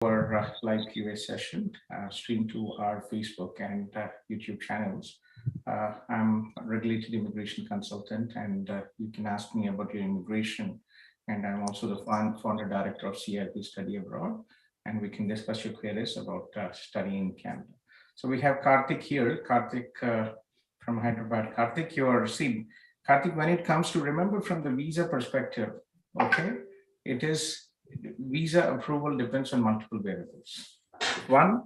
our live QA session streamed to our Facebook and YouTube channels. I'm a regulated immigration consultant, and you can ask me about your immigration. And I'm also the founder director of CIP Study Abroad, and we can discuss your queries about studying in Canada. So we have Karthik here. Karthik from Hyderabad. Karthik, Karthik, when it comes to, remember from the visa perspective, okay, it is visa approval depends on multiple variables. One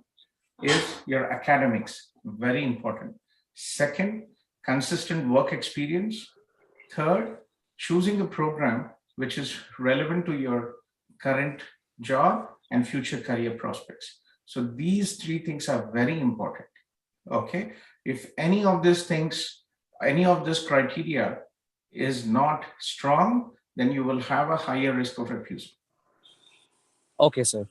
is your academics, very important. Second, consistent work experience. Third, choosing a program which is relevant to your current job and future career prospects. So these three things are very important. Okay, if any of these things, any of this criteria is not strong, then you will have a higher risk of refusal. Okay, sir.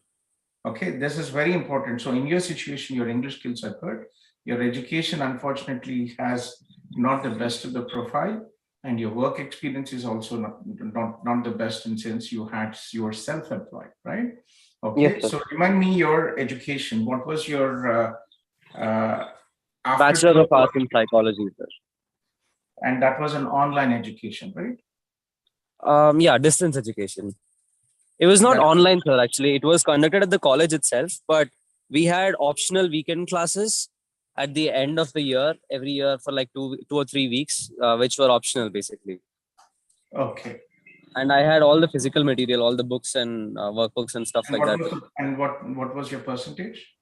Okay, this is very important. So in your situation, your English skills are good. Your education, unfortunately, has not the best of the profile, and your work experience is also not the best, in since you were self-employed, right? Okay, Yes, so remind me your education. What was your Bachelor of Arts in Psychology, sir. And that was an online education, right? Yeah, distance education. It was not online, sir, actually. It was conducted at the college itself, but we had optional weekend classes at the end of the year, every year for like two or 3 weeks, which were optional, basically. Okay. And I had all the physical material, all the books and workbooks and stuff like that. And what was your percentage?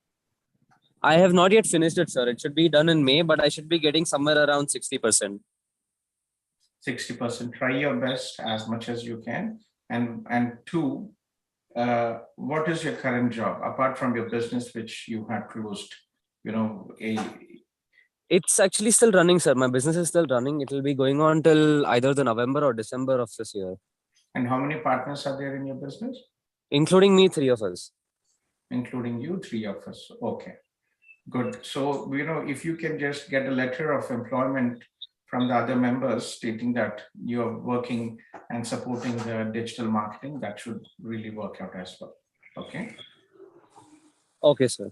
I have not yet finished it, sir. It should be done in May, but I should be getting somewhere around 60%. 60%. Try your best as much as you can. And two, what is your current job apart from your business, which you had closed? It's actually still running, sir. My business is still running. It will be going on till either the November or December of this year. And how many partners are there in your business? Including me, 3 of us. Including you, 3 of us. Okay, good. So, if you can just get a letter of employment from the other members stating that you're working and supporting the digital marketing, that should really work out as well. Okay. Okay, sir.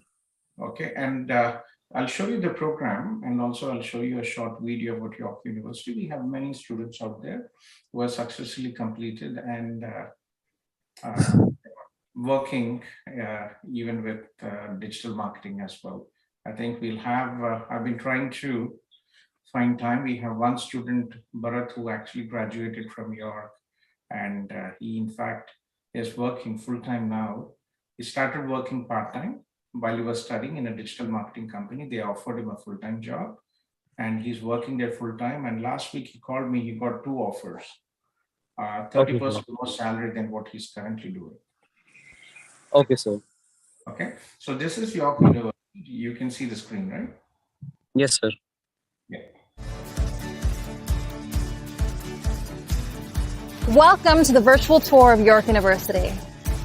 Okay, and I'll show you the program, and also I'll show you a short video about York University. We have many students out there who are successfully completed and working even with digital marketing as well. I think we'll have, I've been trying to find time. We have one student, Bharat, who actually graduated from York, and he in fact is working full-time now. He started working part-time while he was studying in a digital marketing company. They offered him a full-time job, and he's working there full-time. And last week he called me, he got 2 offers, 30% more salary than what he's currently doing. Okay, sir. Okay, so this is York University. You can see the screen, right? Yes, sir. Yeah. Welcome to the virtual tour of York University.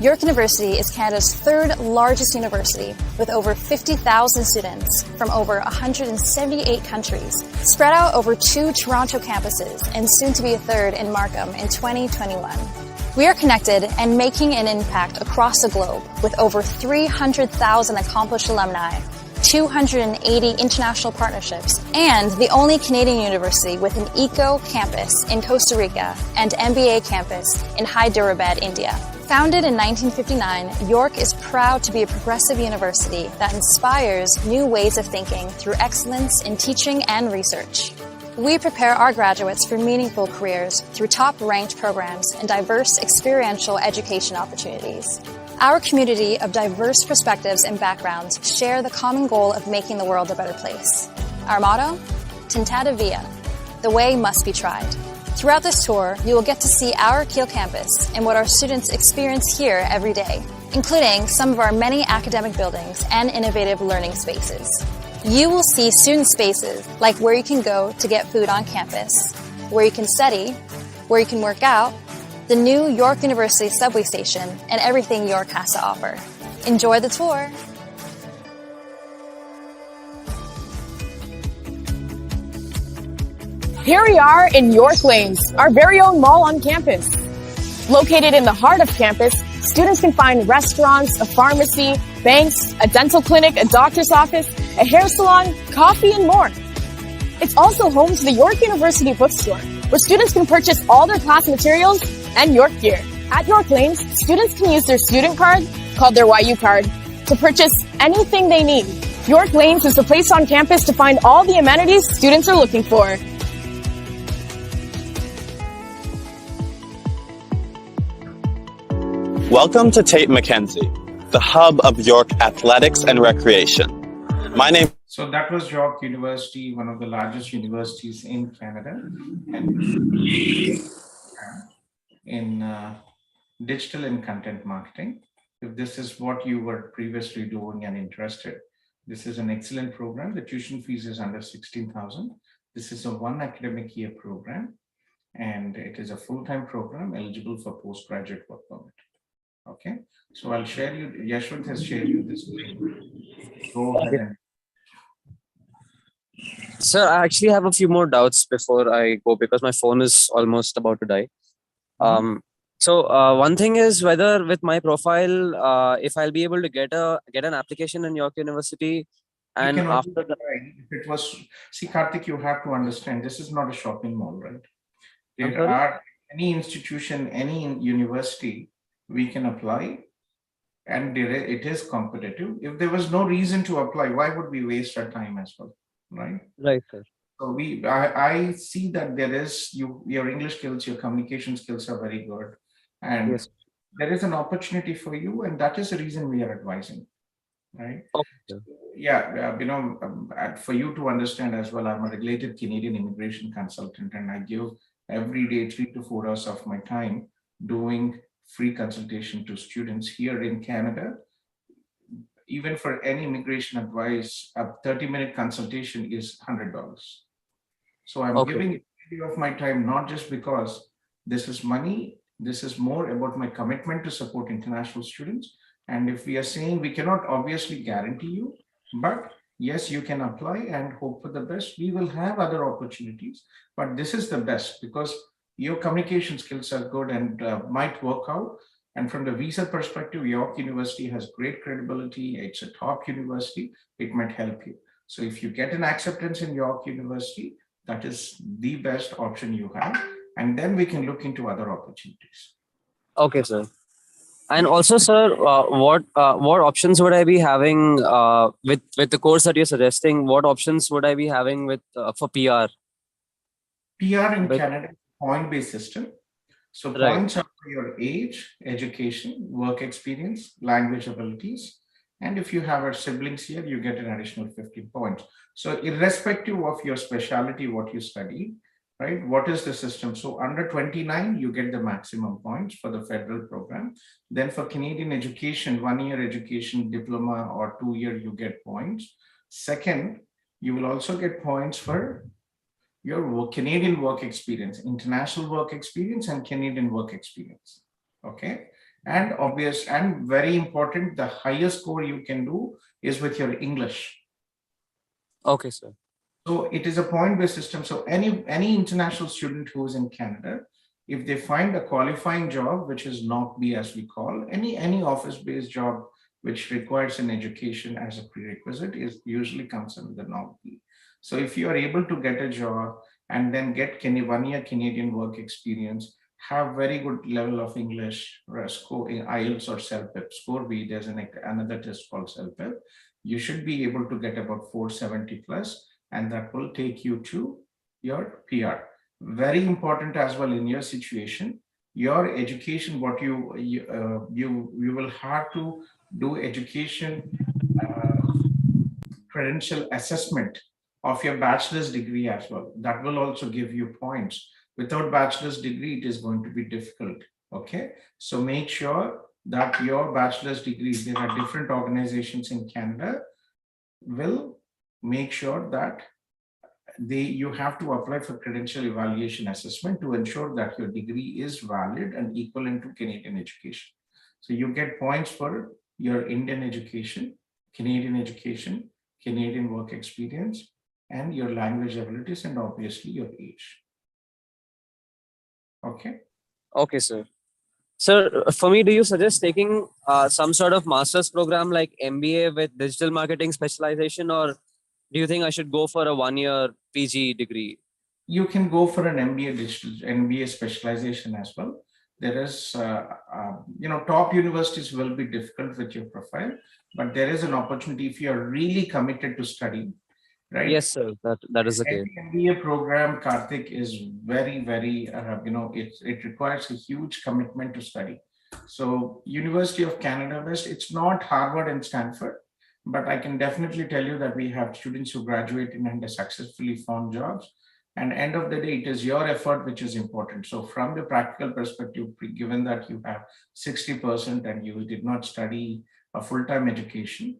York University is Canada's 3rd largest university, with over 50,000 students from over 178 countries, spread out over 2 Toronto campuses and soon to be a 3rd in Markham in 2021. We are connected and making an impact across the globe with over 300,000 accomplished alumni, 280 international partnerships, and the only Canadian university with an eco campus in Costa Rica and MBA campus in Hyderabad, India. Founded in 1959, York is proud to be a progressive university that inspires new ways of thinking through excellence in teaching and research. We prepare our graduates for meaningful careers through top-ranked programs and diverse experiential education opportunities. Our community of diverse perspectives and backgrounds share the common goal of making the world a better place. Our motto? Tentata Via. The way must be tried. Throughout this tour, you will get to see our Kiel campus and what our students experience here every day, including some of our many academic buildings and innovative learning spaces. You will see student spaces like where you can go to get food on campus, where you can study, where you can work out, the new York University subway station, and everything York has to offer. Enjoy the tour! Here we are in York Lanes, our very own mall on campus. Located in the heart of campus, students can find restaurants, a pharmacy, banks, a dental clinic, a doctor's office, a hair salon, coffee, and more. It's also home to the York University bookstore, where students can purchase all their class materials and York gear. At York Lanes, students can use their student card, called their YU card, to purchase anything they need. York Lanes is the place on campus to find all the amenities students are looking for. Welcome to Tate Mackenzie, the hub of York athletics and recreation. My name. So that was York University, one of the largest universities in Canada, and in digital and content marketing. If this is what you were previously doing and interested, this is an excellent program. The tuition fees is under 16,000. This is a 1 academic year program, and it is a full-time program eligible for postgraduate work permit. Okay, so I'll share you. Yashwant has shared you this link. Go ahead. And Sir, I actually have a few more doubts before I go because my phone is almost about to die. So one thing is whether with my profile, if I'll be able to get an application in York University, and after that, if it was, see, Karthik, you have to understand, this is not a shopping mall, right? There are any institution, any university, we can apply, and it is competitive. If there was no reason to apply, why would we waste our time as well, right? Right, sir. So I see that there is your English skills, your communication skills are very good, and Yes. there is an opportunity for you, and that is the reason we are advising, right? Okay. Yeah, for you to understand as well, I'm a regulated Canadian immigration consultant, and I give every day 3 to 4 hours of my time doing free consultation to students here in Canada. Even for any immigration advice, a 30-minute consultation is $100. So I'm giving of my time, not just because this is money, this is more about my commitment to support international students. And if we are saying we cannot obviously guarantee you, but yes, you can apply and hope for the best. We will have other opportunities, but this is the best because your communication skills are good and might work out. And from the visa perspective, York University has great credibility. It's a top university. It might help you. So if you get an acceptance in York University, that is the best option you have. And then we can look into other opportunities. Okay, sir. And also, sir, what options would I be having with the course that you're suggesting? What options would I be having with for PR? PR in Canada, point-based system. So Right. points are for your age, education, work experience, language abilities. And if you have our siblings here, you get an additional 15 points. So irrespective of your specialty, what you study, right? What is the system? So under 29, you get the maximum points for the federal program. Then for Canadian education, 1-year education, diploma or 2-year, you get points. Second, you will also get points for your Canadian work experience, international work experience, and Canadian work experience. Okay. And obvious and very important, the highest score you can do is with your English. Okay, sir. So it is a point-based system. So any international student who is in Canada, if they find a qualifying job, which is NOC B as we call, any office-based job which requires an education as a prerequisite is usually comes under the NOC B. So if you are able to get a job and then get 1-year Canadian work experience, have very good level of English, score in IELTS or CELPIP, score B, there's another test called CELPIP, you should be able to get about 470 plus, and that will take you to your PR. Very important as well in your situation, your education, what you will have to do education credential assessment of your bachelor's degree as well. That will also give you points. Without bachelor's degree, it is going to be difficult. Okay, so make sure that your bachelor's degrees, there are different organizations in Canada, will make sure that you have to apply for credential evaluation assessment to ensure that your degree is valid and equivalent to Canadian education. So you get points for your Indian education, Canadian work experience, and your language abilities, and obviously your age. Okay. Okay, sir. So for me, do you suggest taking some sort of master's program like MBA with digital marketing specialization, or do you think I should go for a 1-year PG degree? You can go for an MBA digital, MBA specialization as well. There is, top universities will be difficult with your profile, but there is an opportunity if you are really committed to study, right? Yes, sir. That is the case. Every MBA program, Karthik, is very, very, it requires a huge commitment to study. So University of Canada West, it's not Harvard and Stanford, but I can definitely tell you that we have students who graduated and have successfully found jobs. And end of the day, it is your effort which is important. So from the practical perspective, given that you have 60% and you did not study a full-time education,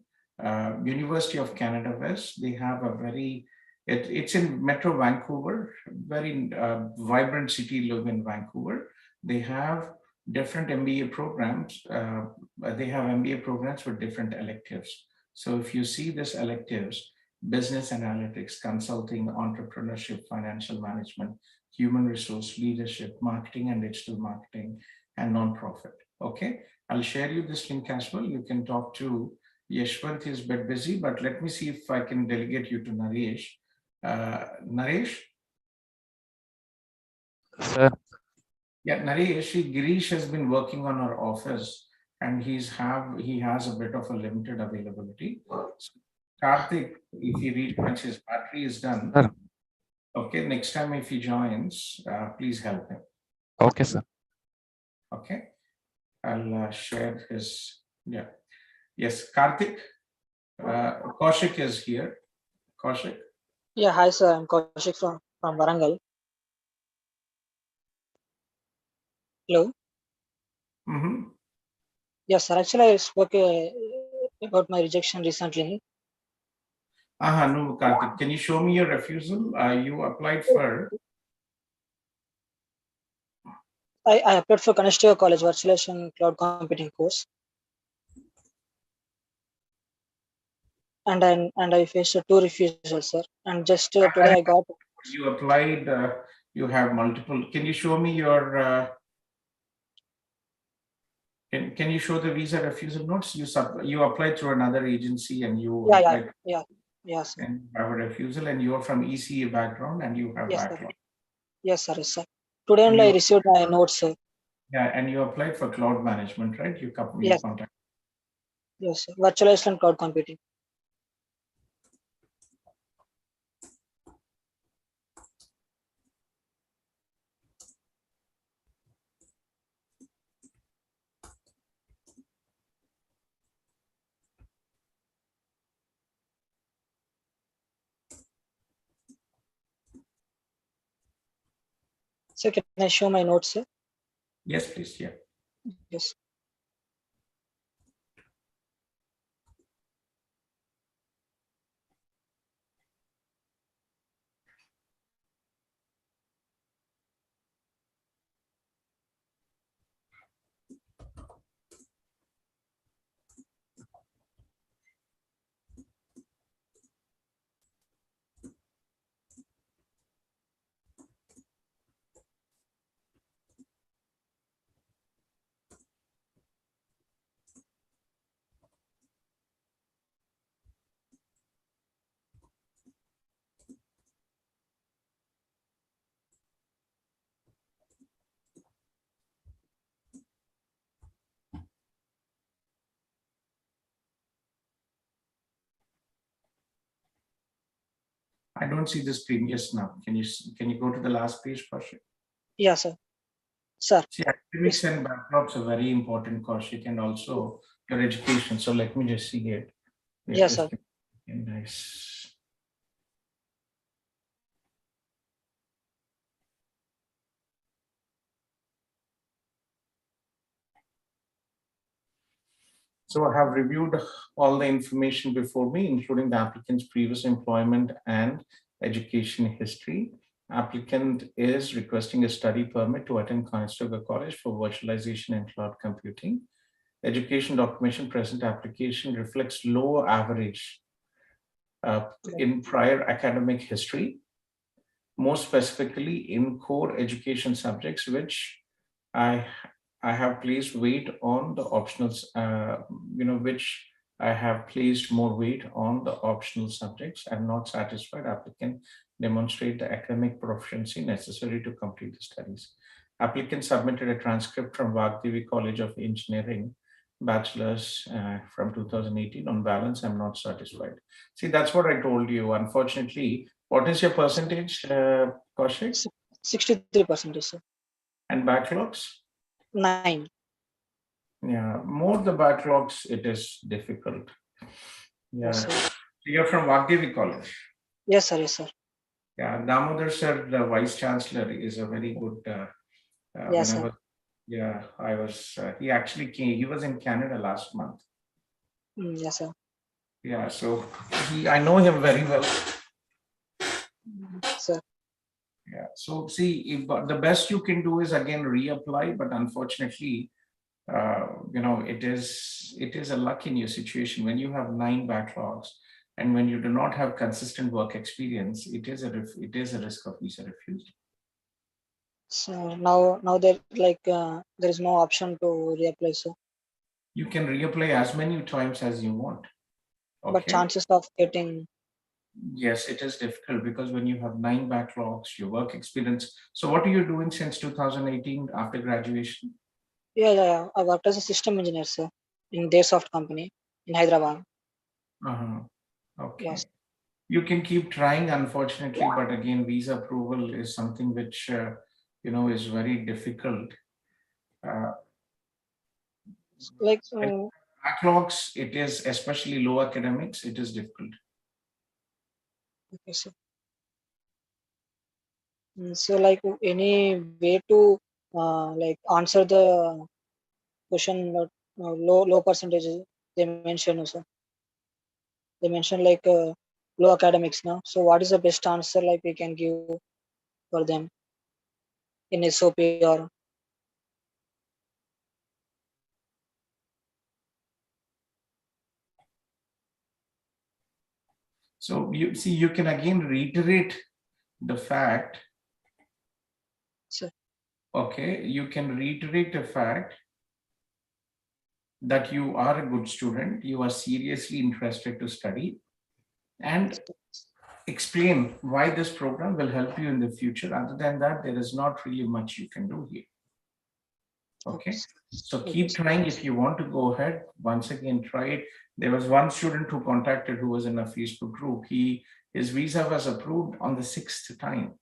University of Canada West, they have a very, it's in Metro Vancouver, very vibrant city live in Vancouver. They have different MBA programs. They have MBA programs with different electives. So if you see these electives, business analytics, consulting, entrepreneurship, financial management, human resource, leadership, marketing and digital marketing, and nonprofit. Okay, I'll share you this link as well. You can talk to Yashwant, he's a bit busy, but let me see if I can delegate you to Naresh. Naresh? Sir. Yeah, Naresh, Girish has been working on our office and he has a bit of a limited availability. So, Karthik, if he rejoins, his battery is done. Sir. Okay, next time if he joins, please help him. Okay, sir. Okay, I'll share his, yeah. Yes, Karthik, Kaushik is here. Kaushik. Yeah, hi sir, I'm Kaushik from Warangal. Hello. Mm-hmm. Yes, sir. Actually, I spoke about my rejection recently. No, Karthik, can you show me your refusal? You applied for. I applied for Kanishtiya College Virtualization Cloud Computing course, and I faced 2 refusals, sir. And just today I got. You applied. You have multiple. Can you show me your? Can you show the visa refusal notes? You applied through another agency and you applied. Yes. And you have a refusal, and you are from ECA background, and you have backlog. Yes, sir. Yes, sir. Today only I received my notes, sir. Yeah, and you applied for cloud management, right? You contact. Yes, sir. Virtualization cloud computing. So can I show my notes, sir? Yes, please. Yeah. Yes. I don't see this previous now. Can you go to the last page, Kaushik? Yes, sir. Sir. See, academics and backlogs are very important, Kaushik, and also your education. So let me just see it. Yes, sir. Nice. So I have reviewed all the information before me, including the applicant's previous employment and education history. Applicant is requesting a study permit to attend Conestoga College for virtualization and cloud computing. Education documentation present application reflects low average in prior academic history, more specifically in core education subjects, which I I have placed weight on the optionals, which I have placed more weight on the optional subjects. I'm not satisfied. Applicant demonstrate the academic proficiency necessary to complete the studies. Applicant submitted a transcript from Vagdevi College of Engineering, bachelor's from 2018. On balance, I'm not satisfied. See, that's what I told you. Unfortunately, what is your percentage, Kaushik? 63%, sir. And backlogs? 9. Yeah, more the backlogs, it is difficult. Yeah. Yes, sir. So you're from Vagdevi College. Yes, sir. Yes, sir. Yeah, Damodar sir, the vice chancellor, is a very good. Yes, sir. I was. He actually came. He was in Canada last month. Yes, sir. Yeah, so I know him very well. Sir. Yeah. So see, but the best you can do is again reapply, but unfortunately, it is a luck in your situation when you have 9 backlogs, and when you do not have consistent work experience, it is a risk of visa refusal. So now there there is no option to reapply, sir. You can reapply as many times as you want. But Okay. chances of getting, Yes, it is difficult because when you have 9 backlogs, your work experience. So what are you doing since 2018 after graduation? yeah. I worked as a system engineer, sir, in Daysoft company in Hyderabad. Uh-huh. Okay. Yes. You can keep trying, unfortunately, but again, visa approval is something which is very difficult. Like Backlogs, it is, especially low academics, it is difficult. okay, sir. So like any way to answer the question low percentages they mentioned, sir. They mentioned low academics now. So what is the best answer like we can give for them in SOP or So you see, you can again reiterate the fact. sir? Okay, you can reiterate the fact that you are a good student, you are seriously interested to study, and explain why this program will help you in the future. Other than that, there is not really much you can do here. Okay, so keep trying. If you want to go ahead, once again, try it. There was one student who contacted who was in a Facebook group. His visa was approved on the 6th time.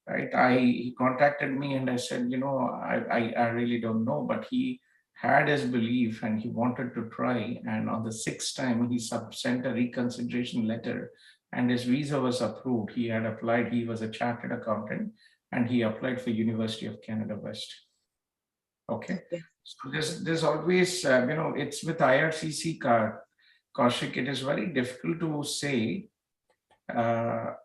Right, he contacted me and I said, I really don't know, but he had his belief and he wanted to try. And on the 6th time, he sent a reconsideration letter and his visa was approved. He had applied, he was a chartered accountant and he applied for University of Canada West. Okay. So there's always, it's with IRCC card, Kaushik, it is very difficult to say, that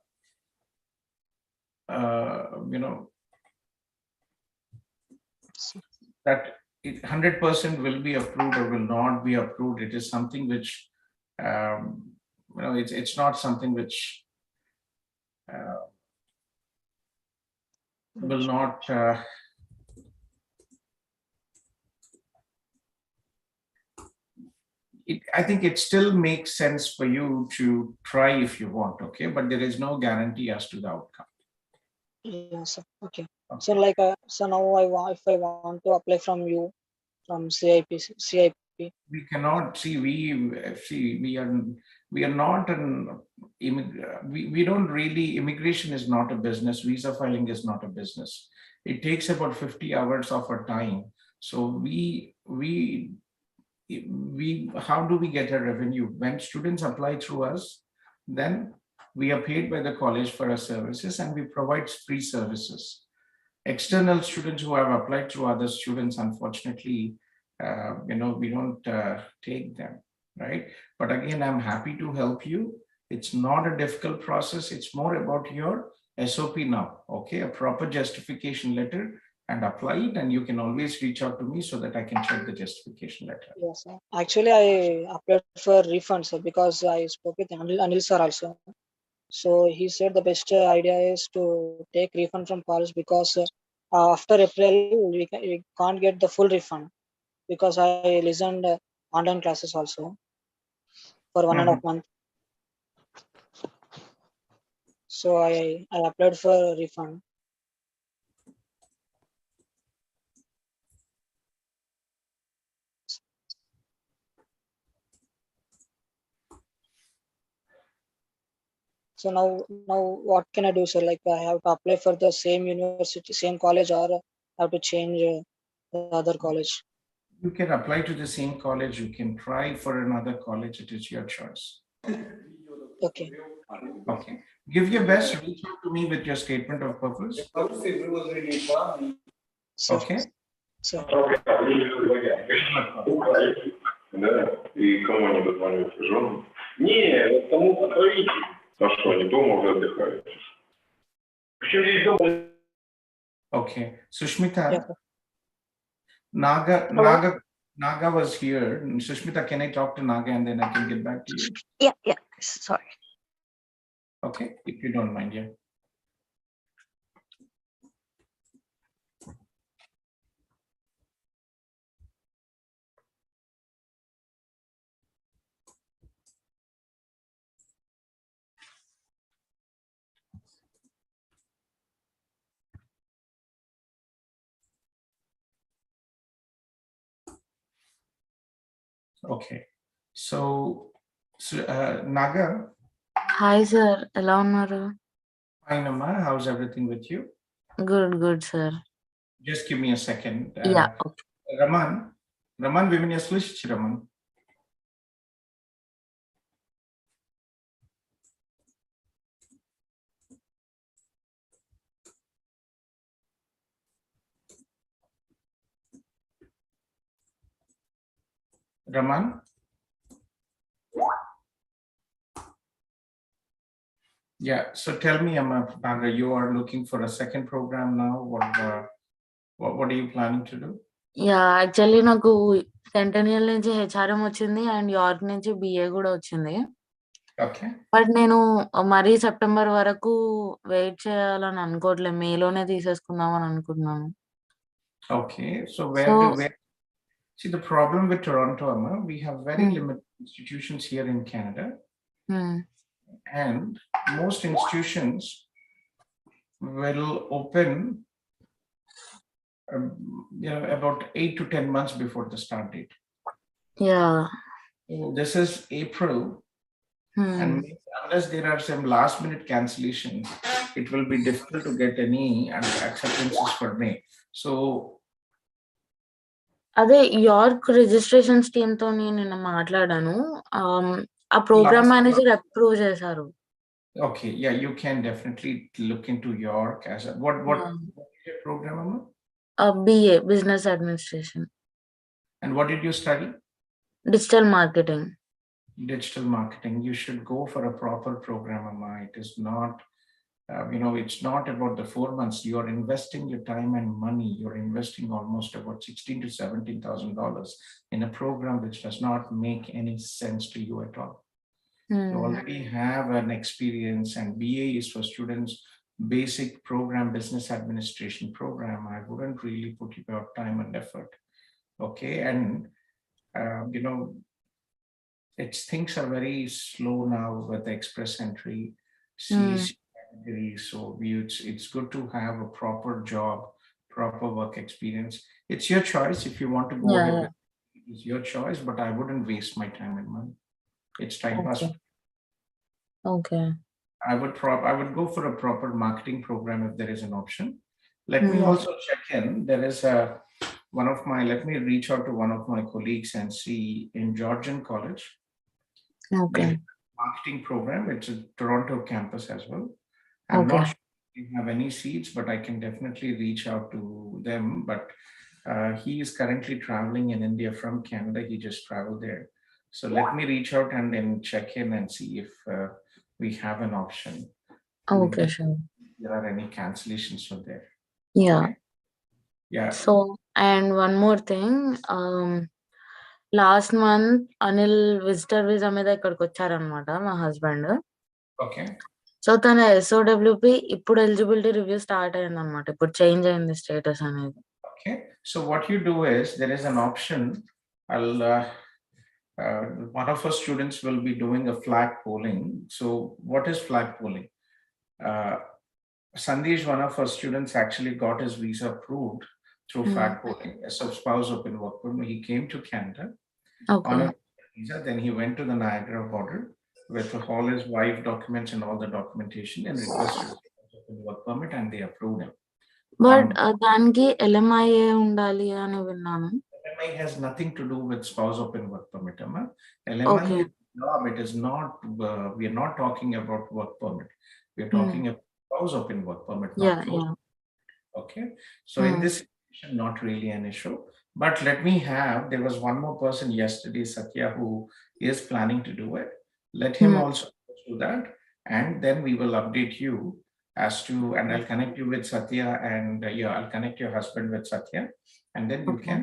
100% will be approved or will not be approved. It is something which, it's not something which will not. I think it still makes sense for you to try if you want, okay? But there is no guarantee as to the outcome. Yes, sir. Okay. So so now if I want to apply from you from CIP. We cannot see. We are not an we don't really. Immigration is not a business. Visa filing is not a business. It takes about 50 hours of our time. So we how do we get a revenue? When students apply through us, then we are paid by the college for our services and we provide free services. External students who have applied through other students, unfortunately, we don't take them, right? But again, I'm happy to help you. It's not a difficult process. It's more about your SOP now, okay? A proper justification letter and apply it, and you can always reach out to me so that I can check the justification letter. Yes, sir. Actually, I applied for refund, sir, because I spoke with Anil sir also. So he said the best idea is to take refund from college because after April we can't get the full refund because I listened online classes also for 1.5 month. So I applied for a refund. So now what can I do, sir? Like I have to apply for the same university, same college, or have to change the other college? You can apply to the same college. You can try for another college. It is your choice. Okay. Okay. Give your best. Reach out to me with your statement of purpose. Sir. Okay. Sir. Да? И кому они дозваниваются? Женам? Не, вот тому покровителю. А что, они дома уже отдыхают? Причем здесь дома? Okay. Sushmita, Yeah, sir. Naga was here. Sushmita, can I talk to Naga and then I can get back to you? Yeah. Sorry. Okay, if you don't mind, yeah. Okay. So Naga, Hi, sir. ఎలా ఉన్నారు? fine, Amma. How's everything with you? Good, sir. Just give me a second. Yeah, okay. Raman, вы меня слышите, Raman? Raman? Yeah, so tell me, Naga, you are looking for a second program now. What are you planning to do? Actually నాకు centennial నుంచి HRM వచ్చింది and York నుంచి BA కూడా వచ్చింది. Okay. But నేను మరీ September వరకు wait చేయాలని అనుకోవట్లేదు. మేలోనే తీసేసుకుందాం అని అనుకుంటున్నాను. Okay, so where see the problem with Toronto, Amma, we have very limited institutions here in Canada, and most institutions will open about 8 to 10 months before the start date. Yeah. So this is April, and unless there are some last minute cancellations, it will be difficult to get any acceptances for May. So అదే York registrations team తో నేను మాట్లాడాను. ఆ programme manager approve చేశారు. Okay, yeah, you can definitely look into York as a what is your program, Amma? BA, Business Administration. And what did you study? Digital marketing. Digital marketing. You should go for a proper program, Amma. It is not, it's not about the 4 months. You are investing your time and money. You're investing almost about $16,000 to $17,000 in a program which does not make any sense to you at all. You already have an experience, and BA is for students, basic program, business administration program. I wouldn't really put your time and effort. Okay, and things are very slow now with the express entry, CEC category. So it's good to have a proper job, proper work experience. It's your choice if you want to go ahead. It's your choice, but I wouldn't waste my time and money. It's time pass. Okay. I would go for a proper marketing program if there is an option. Let me also check in. There is let me reach out to one of my colleagues and see in Georgian College. Okay. Marketing program. It's a Toronto campus as well. I'm not sure if you have any seats, but I can definitely reach out to them. But he is currently traveling in India from Canada. He just traveled there. So let me reach out and then check in and see if we have an option. Okay, sure. There are any cancellations from there. Yeah. Okay? Yeah. So, and one more thing. Last month, Anil visitor visa మీద ఇక్కడికి వచ్చారనమాట మా husband. Okay. So తన ఎస్ఓడబ్ల్యూపి ఇప్పుడు eligibility review start అయింది అనమాట. ఇప్పుడు change అయింది స్టేటస్ అనేది. Okay, so what you do is there is an option. I'll one of our students will be doing a flag polling. So what is flag polling? Sandesh, one of our students, actually got his visa approved through flag polling as a spouse open work permit. He came to Canada on okay. a visa, then he went to the Niagara border with all his wife documents and all the documentation and requested open work permit, and they approved him. But దానికి LMIA ఉండాలి అని విన్నాను. LMI has nothing to do with spouse open work permit, Amma. LMI Okay. is job. It is not. We are not talking about work permit. We are talking about spouse open work permit. Not Yeah, close. yeah. Okay. So in this situation, not really an issue. But let me have. There was one more person yesterday, Satya, who is planning to do it. Let him also do that, and then we will update you as to. And I'll connect you with Satya, and yeah, I'll connect your husband with Satya, and then you Okay. can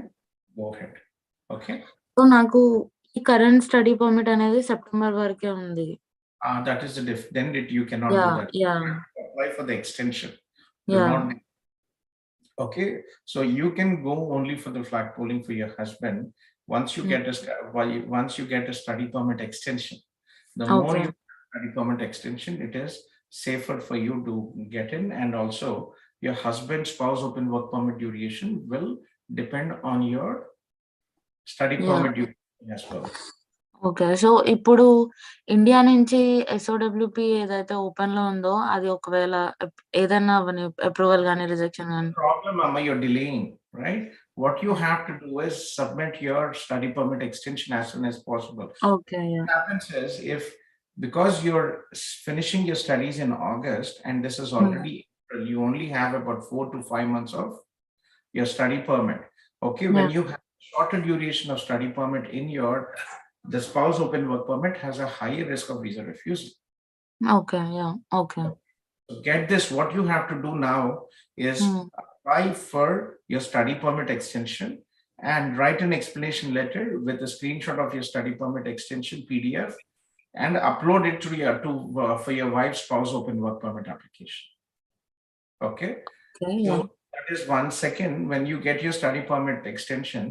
go ahead. Okay. So నాకు ఈ current study permit అనేది September వరకే ఉంది. That is the then you cannot do that. Yeah. You have to apply for the extension. Do Yeah. not. Okay, so you can go only for the flag polling for your husband once you get a study permit extension. The more Okay. you study permit extension, it is safer for you to get in, and also your husband's spouse open work permit duration will depend on your study Yeah. permit duration as well. Okay. So ఇప్పుడు India నుంచి ఎస్ఓడబ్ల్యూపి ఏదైతే open లో ఉందో అది ఒకవేళ ఏదైనా అవని approval గానీ rejection గానీ. Problem, Amma, you're delaying, right? What you have to do is submit your study permit extension as soon as possible. Okay. What happens is, because you're finishing your studies in August and this is already April, you only have about 4 to 5 months of your study permit. Okay, when you have shorter duration of study permit in the spouse open work permit has a higher risk of visa refusal. Okay. Yeah. Okay. So get this, what you have to do now is apply for your study permit extension and write an explanation letter with a screenshot of your study permit extension PDF and upload it for your wife's spouse open work permit application. Okay. Okay, So yeah. that is one. Second, when you get your study permit extension,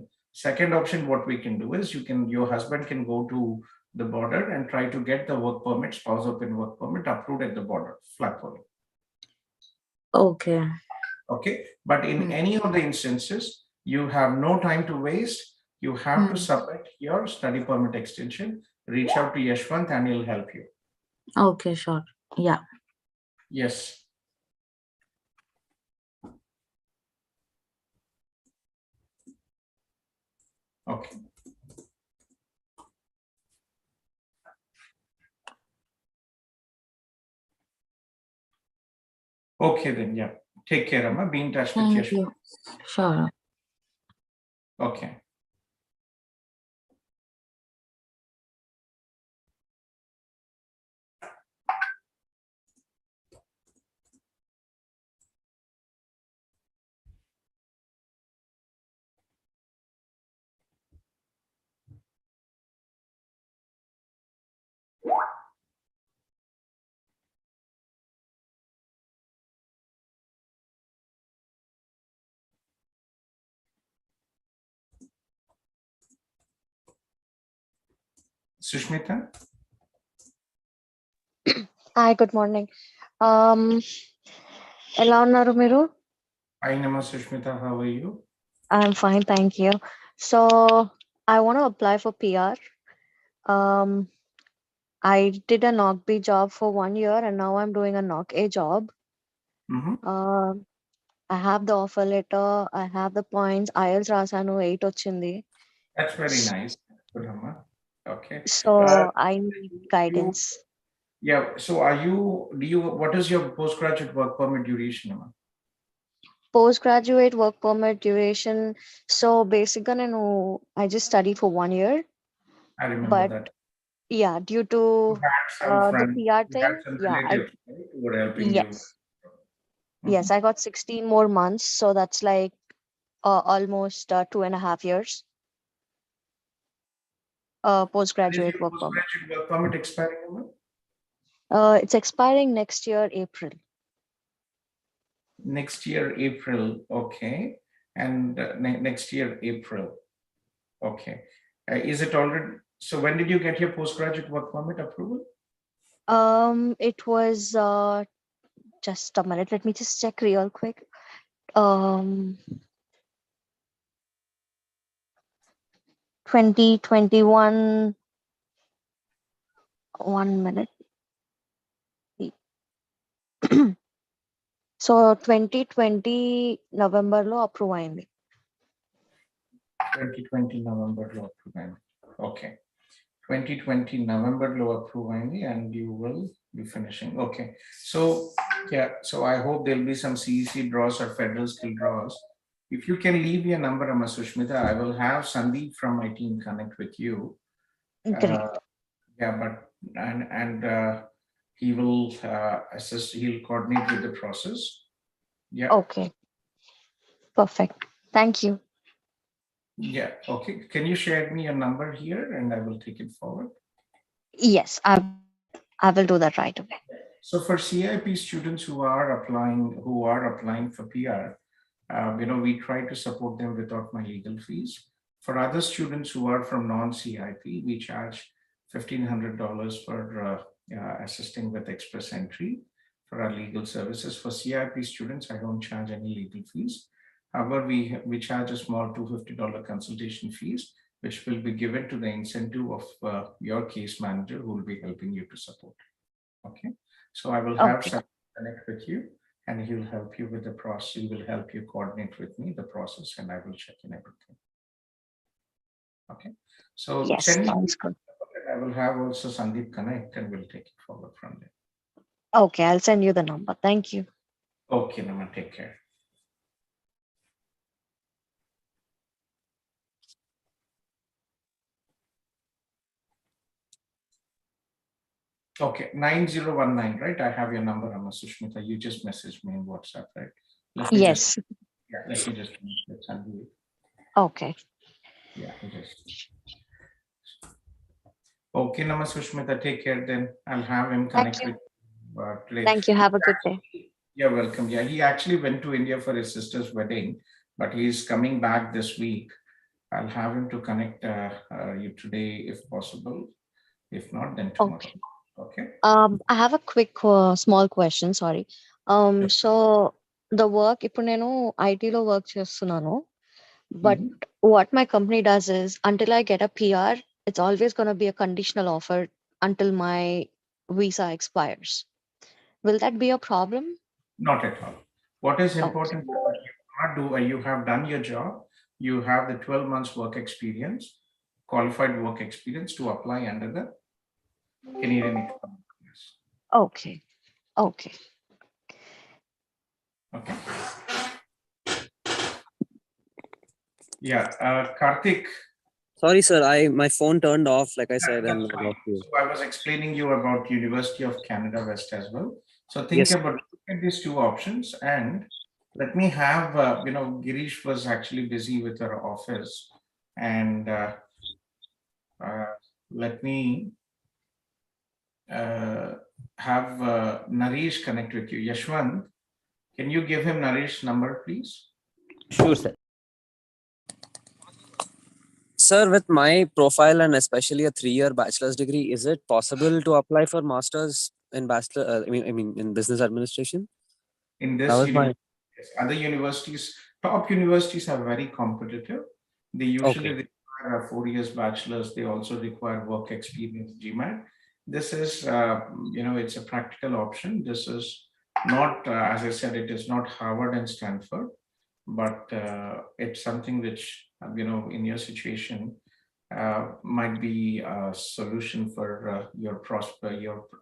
second option, what we can do is your husband can go to the border and try to get the work permit, spouse open work permit approved at the border, flag polling. Okay. Okay. But in any of the instances, you have no time to waste. You have to submit your study permit extension. Reach out to Yashwant and he'll help you. Okay, sure. Yeah. Yes. Okay. Okay then, yeah. Take care, Amma. Be in touch with Thank Yashwant. you. Sure. Okay. Sushmita? Hi good morning ఎలా ఉన్నారు మీరు? Hi, Nama Sushmita. How are you? I'm fine thank you. So I want to apply for PR. I did a knock B job for 1 year and now I'm doing a knock A job. I have the offer letter, I have the points, IELTS రాసాను 8 వచ్చింది. That's very nice. Good, Amma. Okay. So I need guidance. Yeah. So what is your postgraduate work permit duration, Amma? Postgraduate work permit duration. So basically I just studied for 1 year. I remember that. Yeah, due to the PR thing. Yeah, who were helping yes. you. Yes, I got 16 more months. So that's like almost 2.5 years. Postgraduate work permit. Postgraduate work permit expiring, Amma? It's expiring next year, April. Next year, April. Okay. And next year, April. Okay. Is it already? So when did you get your postgraduate work permit approval? It was just a minute. Let me just check real quick. 2021. 1 minute. So 2020 November lo approve అయింది. 2020 November lo approve అయింది. Okay. 2020 November lo approve అయింది and you will be finishing. Okay. So yeah, so I hope there'll be some CEC draws or federal skill draws. If you can leave your number, Amma Sushmita, I will have Sandeep from my team connect with you. Great. Yeah, but and he will assist. He'll coordinate with the process. Yeah. Okay. Perfect. Thank you. Yeah. Okay. Can you share me your number here, and I will take it forward. Yes, I will do that right away. So for CIP students who are applying for PR, we try to support them without my legal fees. For other students who are from non-CIP, we charge $1,500 for assisting with express entry for our legal services. For CIP students, I don't charge any legal fees. However, we charge a small $250 consultation fees, which will be given to the incentive of your case manager who will be helping you to support. Okay. So I will have some connect with you, and he will help you with the process. He will help you coordinate with me the process, and I will check in everything. Okay. So Yes, send me. sounds good. I will have also Sandeep connect, and we'll take it forward from there. Okay, I'll send you the number. Thank you. Okay, Nama, take care. Okay, 9019, right? I have your number, Amma Sushmita. You just messaged me in WhatsApp, right? Yes. Let me just Sandeep. Okay. Yeah, just. Okay, Nama Sushmita, take care then. I'll have him connect with you today. Thank you. Have a good day. You're welcome. Yeah, he actually went to India for his sister's wedding, but he's coming back this week. I'll have him to connect you today if possible. If not, then tomorrow. Okay. I have a quick small question. Sorry. So the work ఇప్పుడు నేను IT లో work చేస్తున్నాను. But what my company does is until I get a PR, it's always going to be a conditional offer until my visa expires. Will that be a problem? Not at all. What is important is that you have done your job. You have the 12 months work experience, qualified work experience to apply under the Canadian economy. Okay. Okay. Okay. Yeah, Karthik. Sorry, sir. My phone turned off, like I said, and So I was explaining you about University of Canada West as well. So think Yes. about these two options, and let me have Girish was actually busy with her office, and let me have Naresh connect with you. Yashwant, can you give him Naresh's number, please? Sure, sir. Sir, with my profile and especially a 3-year bachelor's degree, is it possible to apply for masters in in business administration? In this yes, other universities, top universities are very competitive. They usually require a 4 years bachelor's. They also require work experience, GMAT. This is, it's a practical option. This is not, as I said, it is not Harvard and Stanford, but it's something which, in your situation, might be a solution for your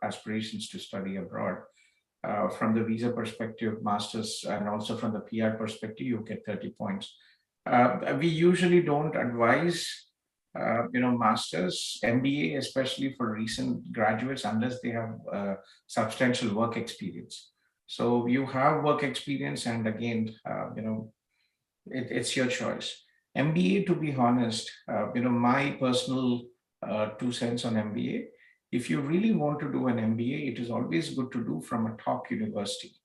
aspirations to study abroad. From the visa perspective, masters, and also from the PR perspective, you get 30 points. We usually don't advise, masters, MBA, especially for recent graduates, unless they have substantial work experience. So you have work experience, and again, it's your choice. MBA, to be honest, my personal 2 cents on MBA, if you really want to do an MBA, it is always good to do from a top university,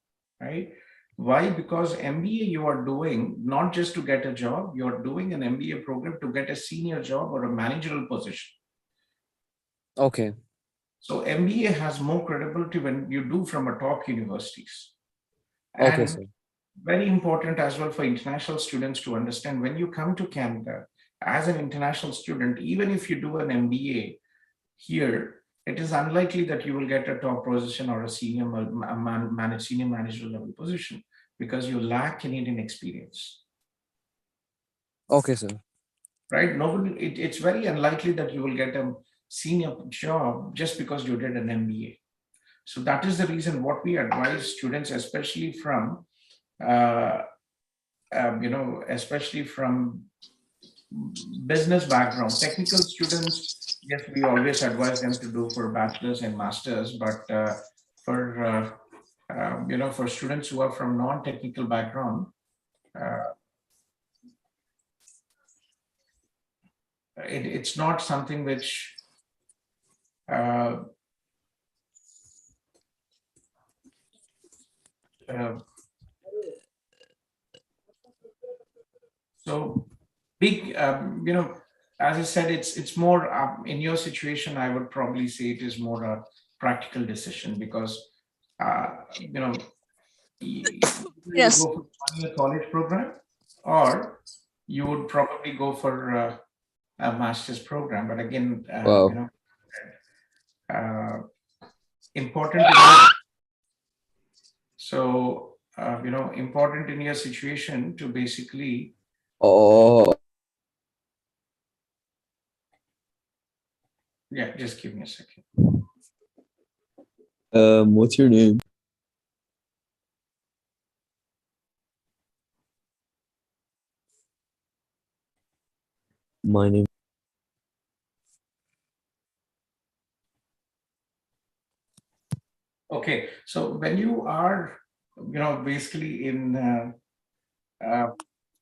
right? Why? Because MBA you are doing not just to get a job, you are doing an MBA program to get a senior job or a managerial position. Okay. So MBA has more credibility when you do from a top universities. Okay, And sir. very important as well for international students to understand, when you come to Canada as an international student, even if you do an MBA here, it is unlikely that you will get a top position or a senior senior manager level position, because you lack Canadian experience. Okay, sir. Right? Nobody, it's very unlikely that you will get a senior job just because you did an MBA. So that is the reason what we advise students, especially from especially from business background. Technical students, yes, we always advise them to do for bachelor's and master's, but for students who are from non-technical background, it's not something which so big, as I said, it's more in your situation. I would probably say it is more a practical decision, because you Yes. go for a college program, or you would probably go for a master's program. But again, Wow. important. So important in your situation to basically. Oh, Yeah, just give me a second. What's your name? My name. Okay, so when you are, basically in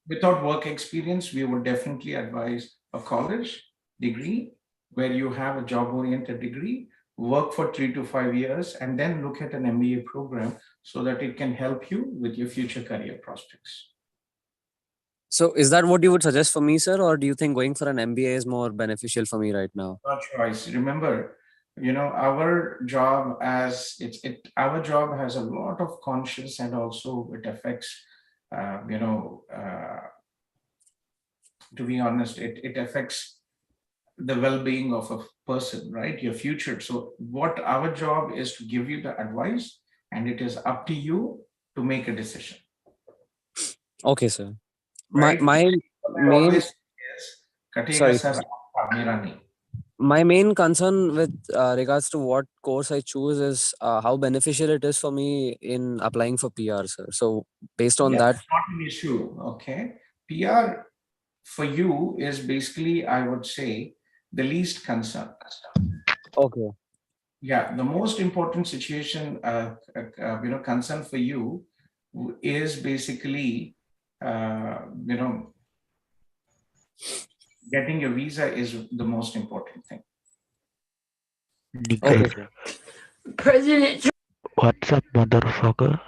without work experience, we would definitely advise a college degree where you have a job-oriented degree, work for 3 to 5 years, and then look at an MBA program so that it can help you with your future career prospects. so is that what you would suggest for me, sir? Or do you think going for an MBA is more beneficial for me right now? Not choice. Remember, our job our job has a lot of conscious, and also it affects, to be honest, it affects the well-being of a person, right? Your future. So what our job is to give you the advice, and it is up to you to make a decision. Okay, sir. Right? My main Always is Katega sorry, sir, sir. mera nahi. My main concern with regards to what course I choose is how beneficial it is for me in applying for PR, sir. So based on Yeah, that, it's not an issue. Okay. PR for you is basically, I would say, the least concern. okay. Yeah, the most important situation, concern for you is basically, getting your visa is the most important thing. Okay, sir. President. What's up, motherfucker?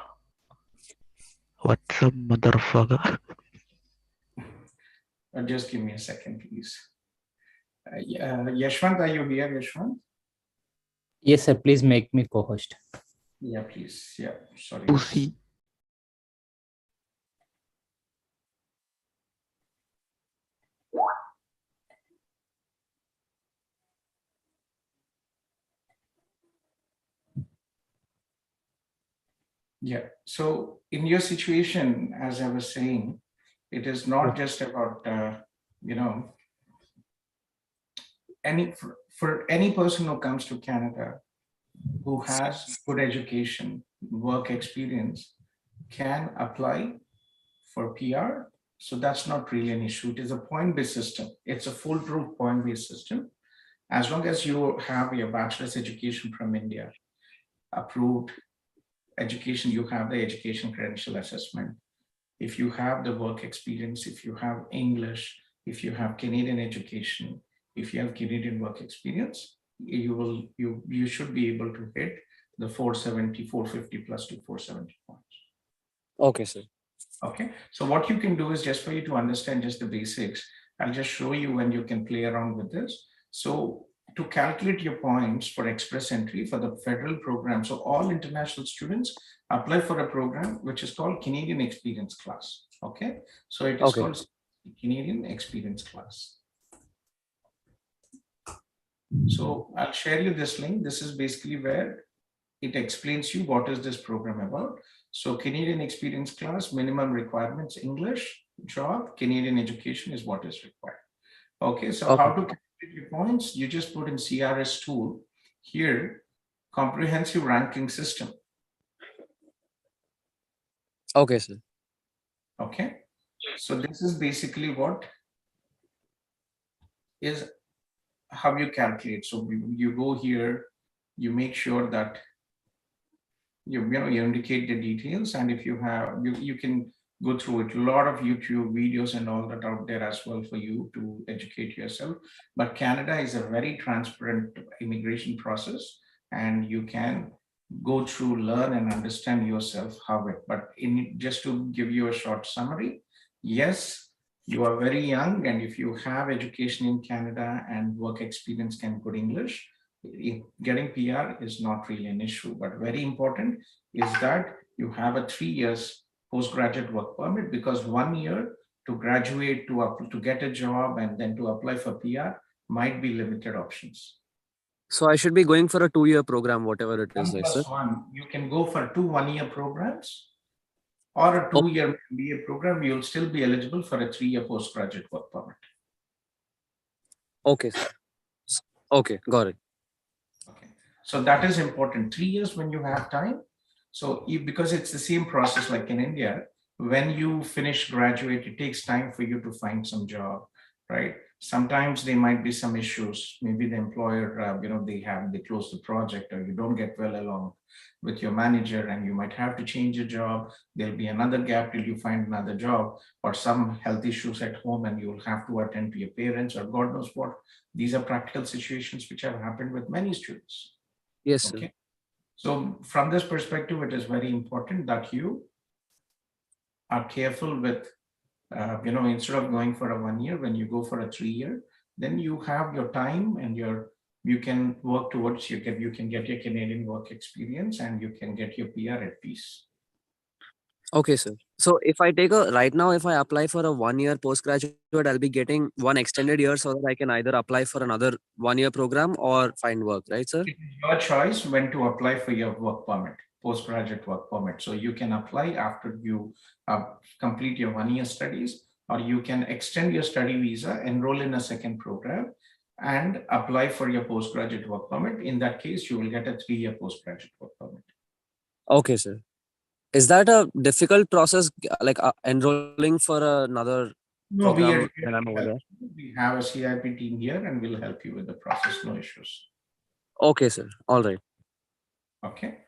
What's up, motherfucker? Just give me a second, please. Yashwant, are you here, Yashwant? Yes, sir. Please make me co-host. Yeah, please. Yeah, sorry. Pussy. Yeah. So in your situation, as I was saying, it is not just about, for any person who comes to Canada who has good education, work experience, can apply for PR. So that's not really an issue. It is a point-based system. It's a foolproof point-based system. As long as you have your bachelor's education from India, approved education, you have the education credential assessment. If you have the work experience, if you have English, if you have Canadian education, if you have Canadian work experience, you should be able to hit the 470, 450 plus to 470 points. Okay, sir. Okay, so what you can do is, just for you to understand just the basics, I'll just show you when you can play around with this. So to calculate your points for express entry for the federal program, so all international students apply for a program which is called Canadian Experience Class. Okay, so it is called Canadian Experience Class. So I'll share you this link. This is basically where it explains you what is this program about. So Canadian Experience Class, minimum requirements, English, job, Canadian education is what is required. Okay, so how to calculate your points? You just put in CRS tool here, comprehensive ranking system. Okay, sir. Okay, so this is basically what is how you calculate. So you go here, you make sure that you indicate the details, and if you have, you can go through it. A lot of YouTube videos and all that out there as well for you to educate yourself. But Canada is a very transparent immigration process, and you can go through, learn and understand yourself how it. But just to give you a short summary, yes, you are very young, and if you have education in Canada and work experience, can good English, getting PR is not really an issue. But very important is that you have a 3 years postgraduate work permit, because 1 year to graduate, to get a job and then to apply for PR might be limited options. So I should be going for a 2-year program, whatever it is, right, sir? 1+1. You can go for 2 1-year programs or a 2-year MBA program. You'll still be eligible for a 3-year postgraduate work permit. Okay, sir. Okay, got it. Okay, so that is important. 3 years when you have time. So because it's the same process like in India, when you finish graduate, it takes time for you to find some job, right? Sometimes there might be some issues. Maybe the employer, they close the project, or you don't get well along with your manager, and you might have to change your job. There'll be another gap till you find another job, or some health issues at home, and you'll have to attend to your parents, or God knows what. These are practical situations which have happened with many students. Yes, sir. Okay. So from this perspective, it is very important that you are careful with, instead of going for a 1 year, when you go for a 3-year, then you have your time and you can work towards, you can get your Canadian work experience, and you can get your PR at peace. Okay, sir. So if I right now, if I apply for a 1-year postgraduate, I'll be getting 1 extended year, so that I can either apply for another 1-year program or find work, right, sir? It is your choice when to apply for your work permit, postgraduate work permit. So you can apply after you complete your 1-year studies, or you can extend your study visa, enroll in a second program, and apply for your postgraduate work permit. In that case, you will get a 3-year postgraduate work permit. Okay, sir. Is that a difficult process, like enrolling for another program when I'm over there? We have a CIP team here, and we'll help you with the process. No issues. Okay, sir. All right. Okay.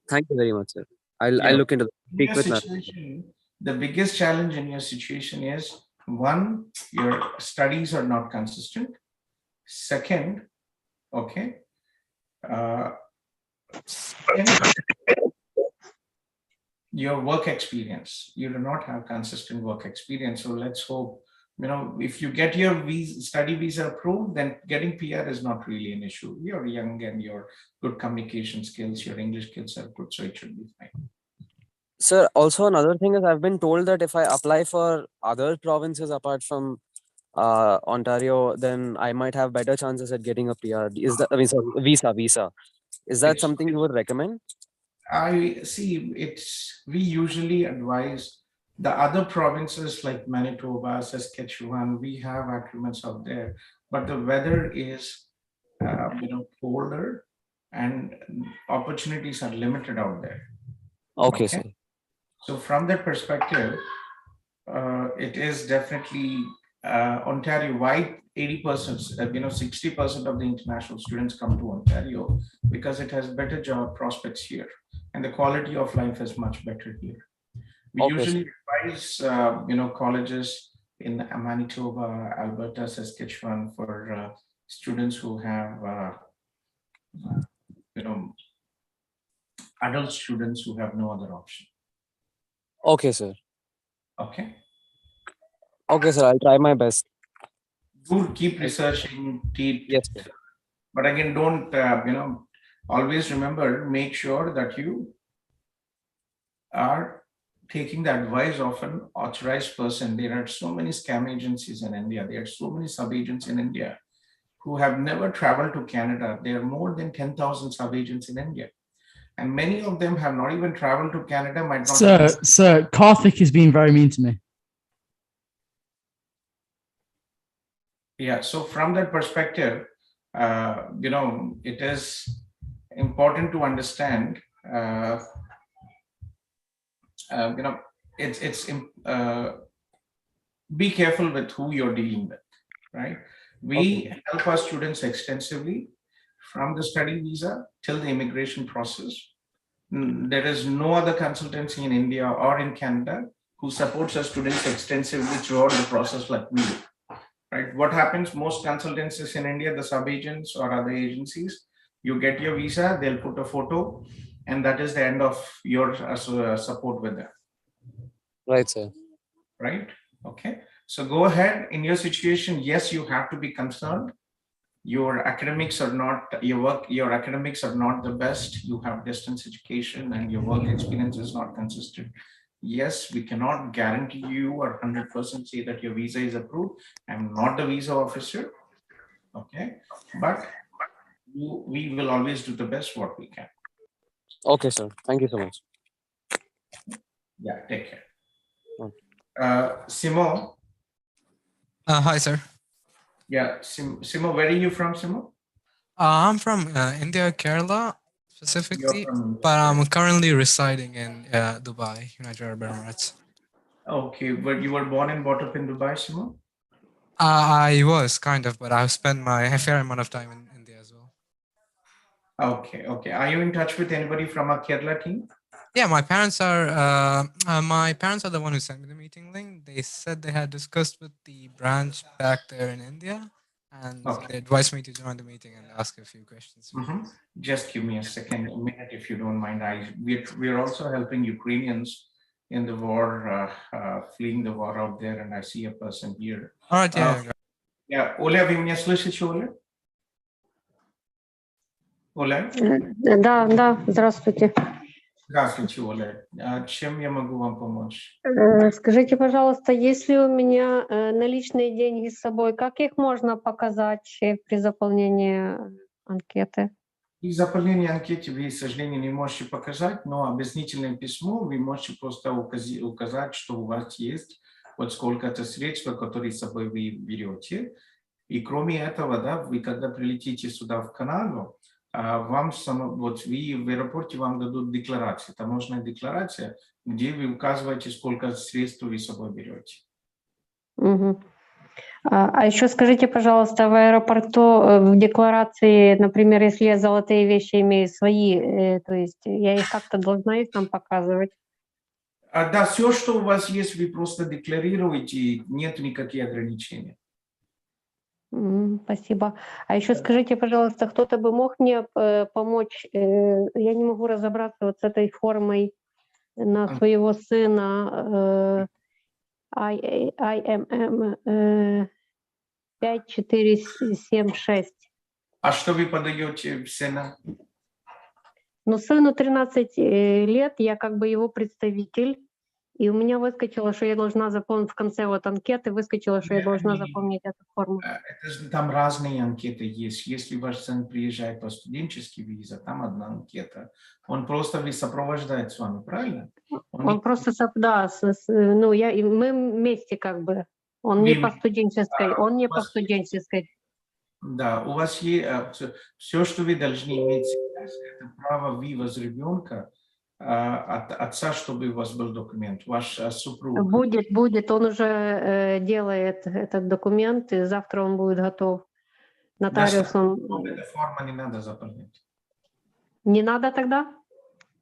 Thank you very much, sir. I'll look into the The biggest challenge in your situation is, one, your studies are not consistent. Second, okay, your work experience. You do not have consistent work experience. So let's hope, if you get your study visa approved, then getting PR is not really an issue. You're young and your good communication skills, your English skills are good, so it should be fine. Sir, also another thing is, I've been told that if I apply for other provinces apart from Ontario, then I might have better chances at getting a PR. Is that, visa? Is that something you would recommend? I see. We usually advise the other provinces like Manitoba, Saskatchewan. We have agreements out there, but the weather is, colder, and opportunities are limited out there. Okay, sir. So from that perspective, it is definitely Ontario. Why 80%, 60% of the international students come to Ontario? Because it has better job prospects here, and the quality of life is much better here. We usually advise, colleges in Manitoba, Alberta, Saskatchewan for students who have, adult students who have no other option. Okay, sir. Okay. Okay, sir. I'll try my best. Do keep researching, Yes, sir. but again, don't, always remember, make sure that you are taking the advice of an authorized person. There are so many scam agencies in India. There are so many sub-agents in India who have never traveled to Canada. There are more than 10,000 sub-agents in India. And many of them have not even traveled to Canada, might not. Sir, Karthik is being very mean to me. Yeah, so from that perspective, it is important to understand, be careful with who you're dealing with, right? We help our students extensively from the study visa till the immigration process. There is no other consultancy in India or in Canada who supports our students extensively throughout the process like we do. Right? What happens, most consultancies in India, the sub-agents or other agencies, you get your visa, they'll put a photo, and that is the end of your support with them. Right, sir. Right? Okay. So go ahead. In your situation, yes, you have to be concerned. Your academics are not, your academics are not the best. You have distance education and your work experience is not consistent. Yes, we cannot guarantee you or 100% say that your visa is approved. I'm not the visa officer, okay? But we will always do the best what we can. Okay, sir. Thank you so much. Yeah, take care. Simo. Hi, sir. Yeah, Simo, where are you from, Simo? I'm from India, Kerala specifically, but I'm currently residing in Dubai, United Arab Emirates. Okay, but you were born and brought up in Dubai, Simo? I was kind of, but I've spent a fair amount of time in India as well. Okay, okay. Are you in touch with anybody from our Kerala team? Yeah, my parents are the one who sent me the meeting link. They said they had discussed with the branch back there in India, and they advised me to join the meeting and ask a few questions. Just give me a minute, if you don't mind. We're also helping Ukrainians in the war, fleeing the war out there, and I see a person here. All right, yeah. Оля, вы меня слышите, Оля? Оля? Да, здравствуйте. Здравствуйте, Оля. Чем я могу вам помочь? Скажите, пожалуйста, если у меня наличные деньги с собой, как их можно показать при заполнении анкеты? При заполнении анкеты вы, к сожалению, не можете показать, но объяснительное письмо вы можете просто указать, что у вас есть вот сколько-то средств, которые с собой вы берете. И кроме этого, да, вы когда прилетите сюда в Канаду, вам вот вы в аэропорте вам дадут декларацию, таможенная декларация, где вы указываете, сколько средств вы с собой берете. Угу. А еще скажите, пожалуйста, в аэропорту в декларации, например, если я золотые вещи имею свои, то есть я их как-то должна их там показывать? Да, все, что у вас есть, вы просто декларируете, нет никаких ограничений. Спасибо. А еще скажите, пожалуйста, кто-то бы мог мне помочь? Я не могу разобраться вот с этой формой на своего сына IMM 5476. А что вы подаете сына? Ну, сыну 13 лет, я как бы его представитель, и у меня выскочило, что я должна заполнить в конце вот анкеты, выскочило, что я должна заполнить эту форму. Там разные анкеты есть. Если ваш сын приезжает по студенческий виза, там одна анкета. Он просто сопровождает с вами, правильно? Он просто, да, мы вместе как бы. Он не по студенческой, он не по студенческой. Да, у вас есть все, что вы должны иметь сейчас, это право вывоз ребенка от отца, чтобы у вас был документ. Ваш супруг. Будет. Он уже делает этот документ, и завтра он будет готов. Нотариусом. Эта форма не надо заполнять. Не надо тогда?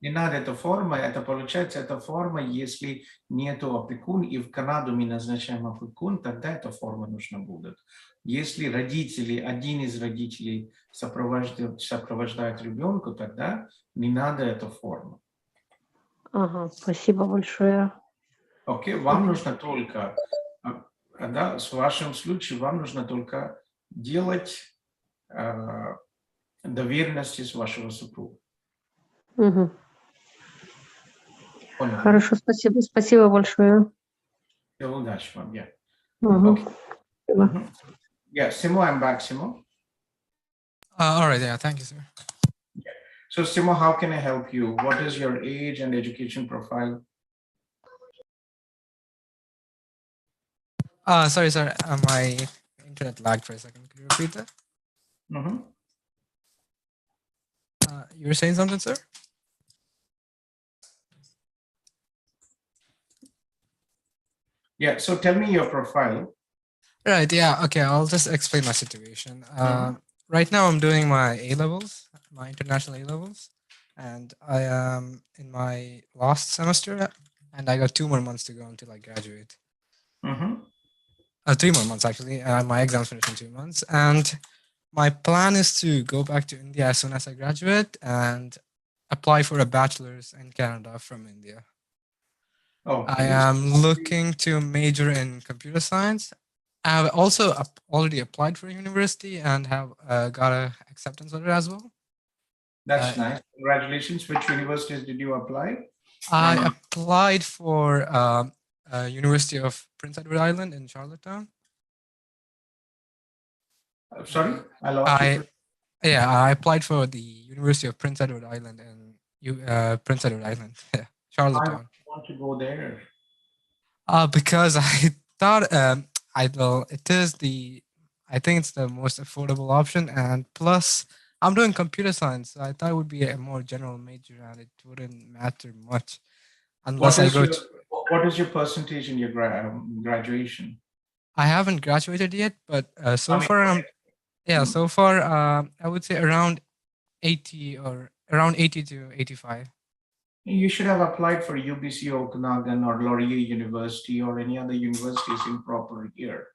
Не надо, это форма, это получается, это форма, если нету опекун, и в Канаду мы назначаем опекун, тогда эта форма нужна будет. Если родители, один из родителей сопровождает ребенка, тогда не надо эту форму. Ага, спасибо большое. Окей, вам нужно только, да, в вашем случае вам нужно только делать доверенности с вашего супруга. Мгм. Понял? Хорошо, спасибо большое. Всего удачи вам, yeah. Мгм. Okay. Спасибо. Yeah, Simo, I'm back, Simo. All right, yeah, thank you, sir. So, Simo, how can I help you? What is your age and education profile? Sorry, sir. My internet lagged for a second. Could you repeat that? You were saying something, sir? Yeah, so tell me your profile. Right, yeah, okay, I'll just explain my situation. Right now I'm doing my A-levels, my international A-levels, and I am in my last semester, and I got 2 more months to go until I graduate. 3 more months, actually. My exams finish in 2 months, and my plan is to go back to India as soon as I graduate and apply for a bachelor's in Canada from India. I am looking to major in computer science. I've also already applied for a university and have got a acceptance letter as well. That's nice. Congratulations. Which universities did you apply? I applied for University of Prince Edward Island in Charlottetown. Sorry, I lost you. Yeah, I applied for the University of Prince Edward Island in Prince Edward Island, Charlottetown. I want to go there. Because I thought I think it's the most affordable option, and plus I'm doing computer science, so I thought it would be a more general major and it wouldn't matter much unless what is your percentage in your graduation? I haven't graduated yet, but so far I would say around 80 to 85. You should have applied for UBC Okanagan or Laurier University or any other universities in proper year.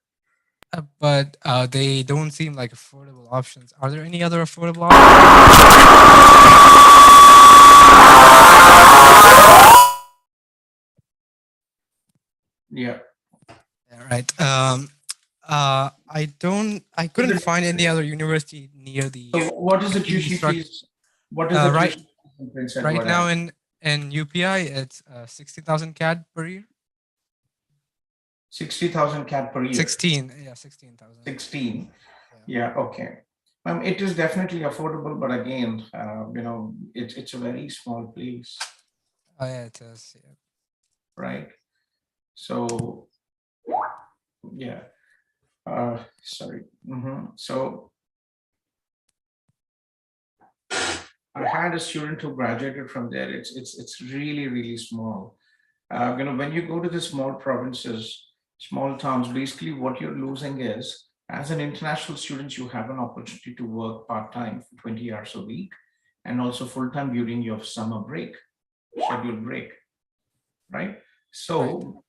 But they don't seem like affordable options. Are there any other affordable options? Yeah. Right. I couldn't find any other university near the. So what is the tuition fees? What is the tuition fees right now in UPI? It's 60,000 CAD per year. 60,000 CAD per year. 16,000. 16. Yeah. Okay. It is definitely affordable, but again, it's a very small place. Oh yeah, it is. Yeah. Right. So, yeah. Sorry. So, I had a student who graduated from there. It's really, really small. When you go to the small provinces, small towns, basically what you're losing is, as an international student, you have an opportunity to work part-time for 20 hours a week and also full-time during your summer break, scheduled break, right? So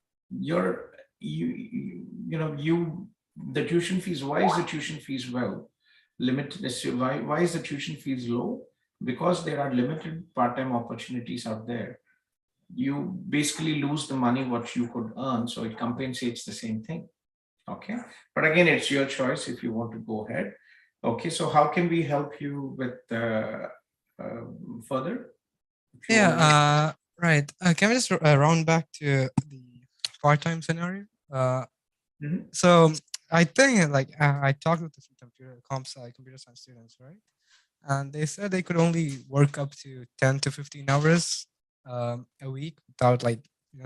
the tuition fees, why is the tuition fees limited? Why is the tuition fees low? Because there are limited part-time opportunities out there. You basically lose the money what you could earn, so it compensates the same thing. Okay, but again, it's your choice if you want to go ahead. Okay, so how can we help you with further? Yeah, right. Can we just round back to the part-time scenario? So I think I talked with some computer science students, right? And they said they could only work up to 10 to 15 hours a week without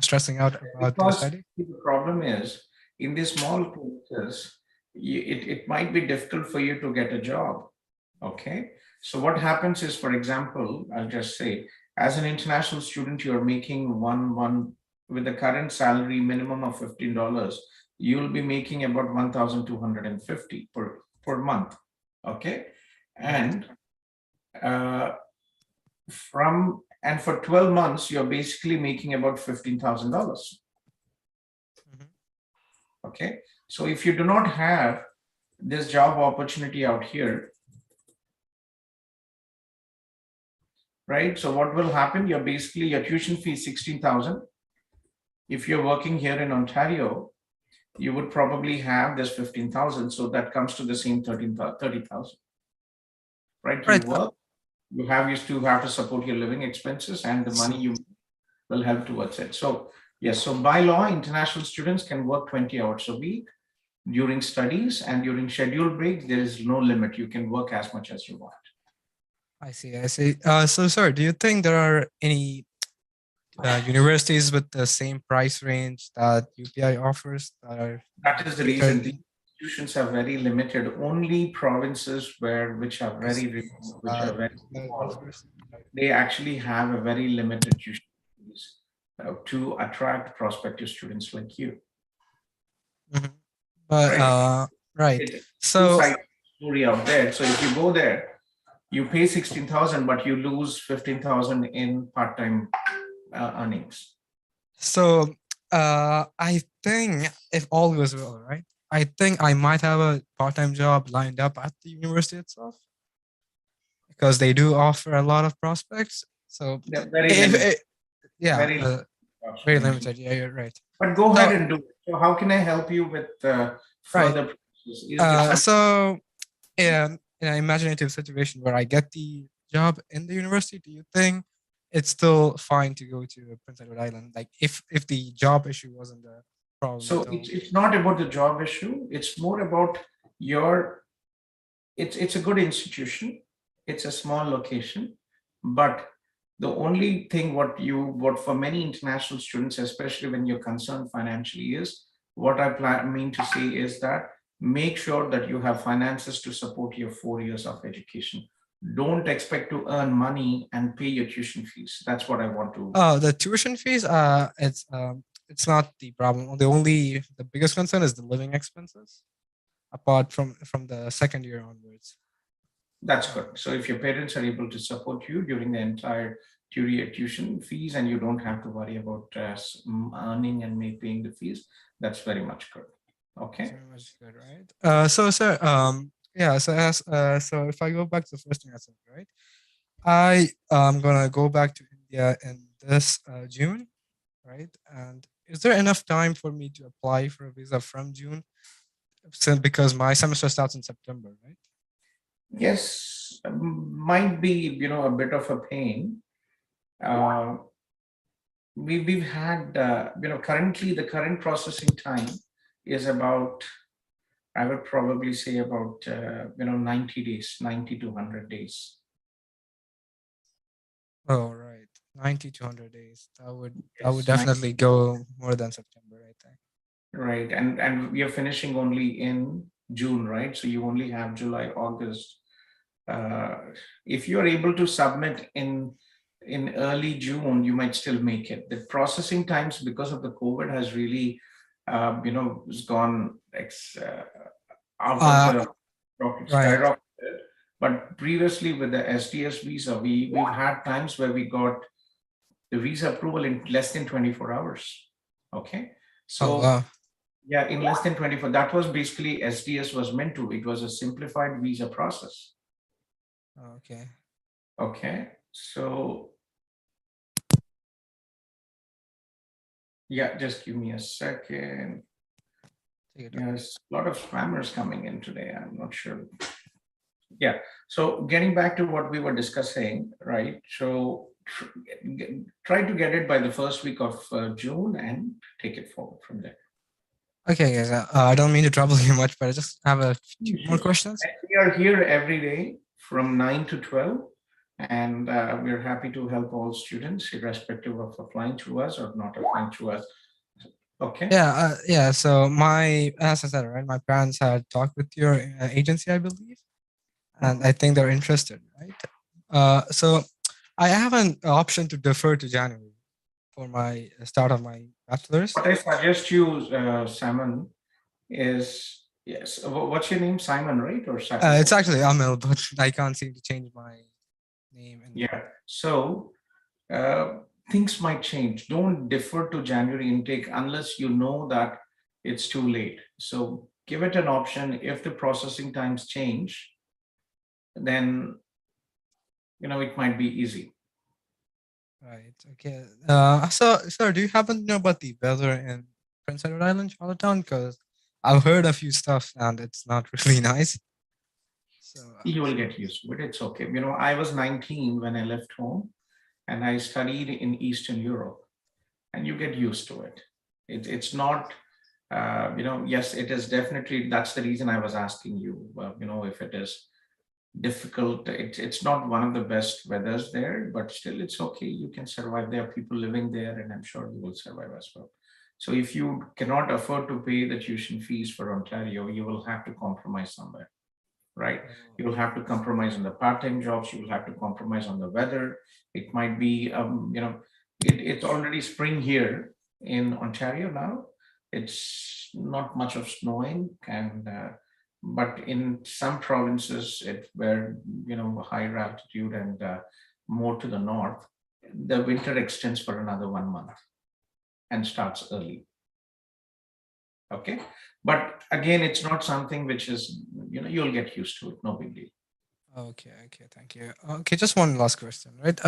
stressing out about their study. The problem is, in these small places, it might be difficult for you to get a job. Okay, so what happens is, for example, I'll just say, as an international student, you're making one with the current salary minimum of $15. You'll be making about 1,250 per month. Okay, and from And for 12 months, you're basically making about $15,000. Okay. So if you do not have this job opportunity out here, right? So what will happen? You're basically, your tuition fee is 16,000. If you're working here in Ontario, you would probably have this 15,000. So that comes to the same 30,000, right? You work, you still have to support your living expenses, and the money you will help towards it. So yes, so by law, international students can work 20 hours a week during studies, and during scheduled breaks, there is no limit. You can work as much as you want. I see. So, sir, do you think there are any universities with the same price range that UPI offers? That is the reason the institutions are very limited. Only provinces which are very small, they actually have a very limited tuition fees to attract prospective students like you. But right. So story out there. So if you go there, you pay 16,000, but you lose 15,000 in part-time earnings. So I think if all goes well, right, I think I might have a part-time job lined up at the university itself, because they do offer a lot of prospects. So very limited. Very limited. Yeah, you're right. But go ahead and do it. So how can I help you with further process? In an imaginative situation where I get the job in the university, do you think it's still fine to go to Prince Edward Island? Like if the job issue wasn't a problem. So it's not about the job issue. It's more about it's a good institution. It's a small location, but the only thing what for many international students, especially when you're concerned financially, is what I mean to say is that make sure that you have finances to support your 4 years of education. Don't expect to earn money and pay your tuition fees. That's what I want to. The tuition fees, it's not the problem. The biggest concern is the living expenses, apart from the second year onwards. That's good. So if your parents are able to support you during the entire tuition fees, and you don't have to worry about earning and paying the fees, that's very much good. Okay. Very much good, right? So sir, so if I go back to the first thing I said, right? I am gonna go back to India in this June, right? And is there enough time for me to apply for a visa from June, because my semester starts in September, right? Yes, might be a bit of a pain. We've had currently the current processing time is about, I would probably say about 90 days, 90 to 100 days. Oh, right. 90 to 100 days. That would definitely go more than September, I think. Right. And we are finishing only in June, right? So you only have July, August. If you're able to submit in early June, you might still make it. The processing times, because of the COVID, has really has gone out of the skyrocketed. But previously with the SDS visa, we've had times where we got the visa approval in less than 24 hours. Okay. So yeah, in less than 24, that was basically SDS was meant to. It was a simplified visa process. Okay. Okay. So yeah, just give me a second. There's a lot of spammers coming in today. I'm not sure. Yeah. So getting back to what we were discussing, right? So try to get it by the first week of June and take it forward from there. Okay, guys. I don't mean to trouble you much, but I just have a few more questions. And we are here every day from 9 to 12. And we're happy to help all students, irrespective of applying to us or not applying to us. Okay. Yeah. So as I said, right, my parents had talked with your agency, I believe, and I think they're interested, right? So I have an option to defer to January for my start of my bachelor's. What I suggest you, Simon, is yes. What's your name, Simon, right, or Simon? It's actually Amel, but I can't seem to change my name. Yeah. So things might change. Don't defer to January intake unless you know that it's too late. So give it an option. If the processing times change, then it might be easy. Right. Okay. So, sir, do you happen to know about the weather in Prince Edward Island, Charlottetown? Because I've heard a few stuff and it's not really nice. So You will get used to it. It's okay. I was 19 when I left home and I studied in Eastern Europe, and you get used to it. It's not, yes, it is definitely, that's the reason I was asking you, if it is difficult. It's not one of the best weathers there, but still it's okay. You can survive. There are people living there, and I'm sure you will survive as well. So if you cannot afford to pay the tuition fees for Ontario, you will have to compromise somewhere, right? You will have to compromise on the part-time jobs. You will have to compromise on the weather. It might be, it's already spring here in Ontario now. It's not much of snowing, but in some provinces where higher altitude and more to the north, the winter extends for another 1 month and starts early. Okay, but again, it's not something which is, you'll get used to it. No big deal. Okay, thank you. Okay, just one last question, right?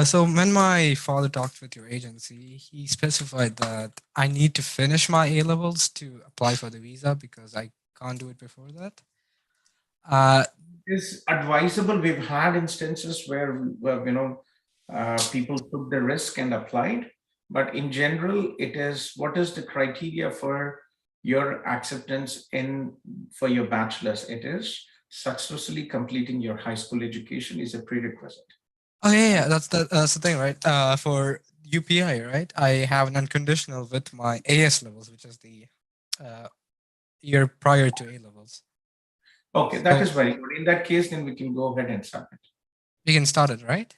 So when my father talked with your agency, he specified that I need to finish my A levels to apply for the visa because I can't do it before that. It's advisable. We've had instances where people took the risk and applied, but in general, it is, what is the criteria for your acceptance for your bachelor's? It is successfully completing your high school education is a prerequisite. Oh yeah, that's the thing, right? For UPI, right? I have an unconditional with my AS levels, which is the year prior to A levels. Okay, that is very good. In that case, then we can go ahead and submit. We can start it, right?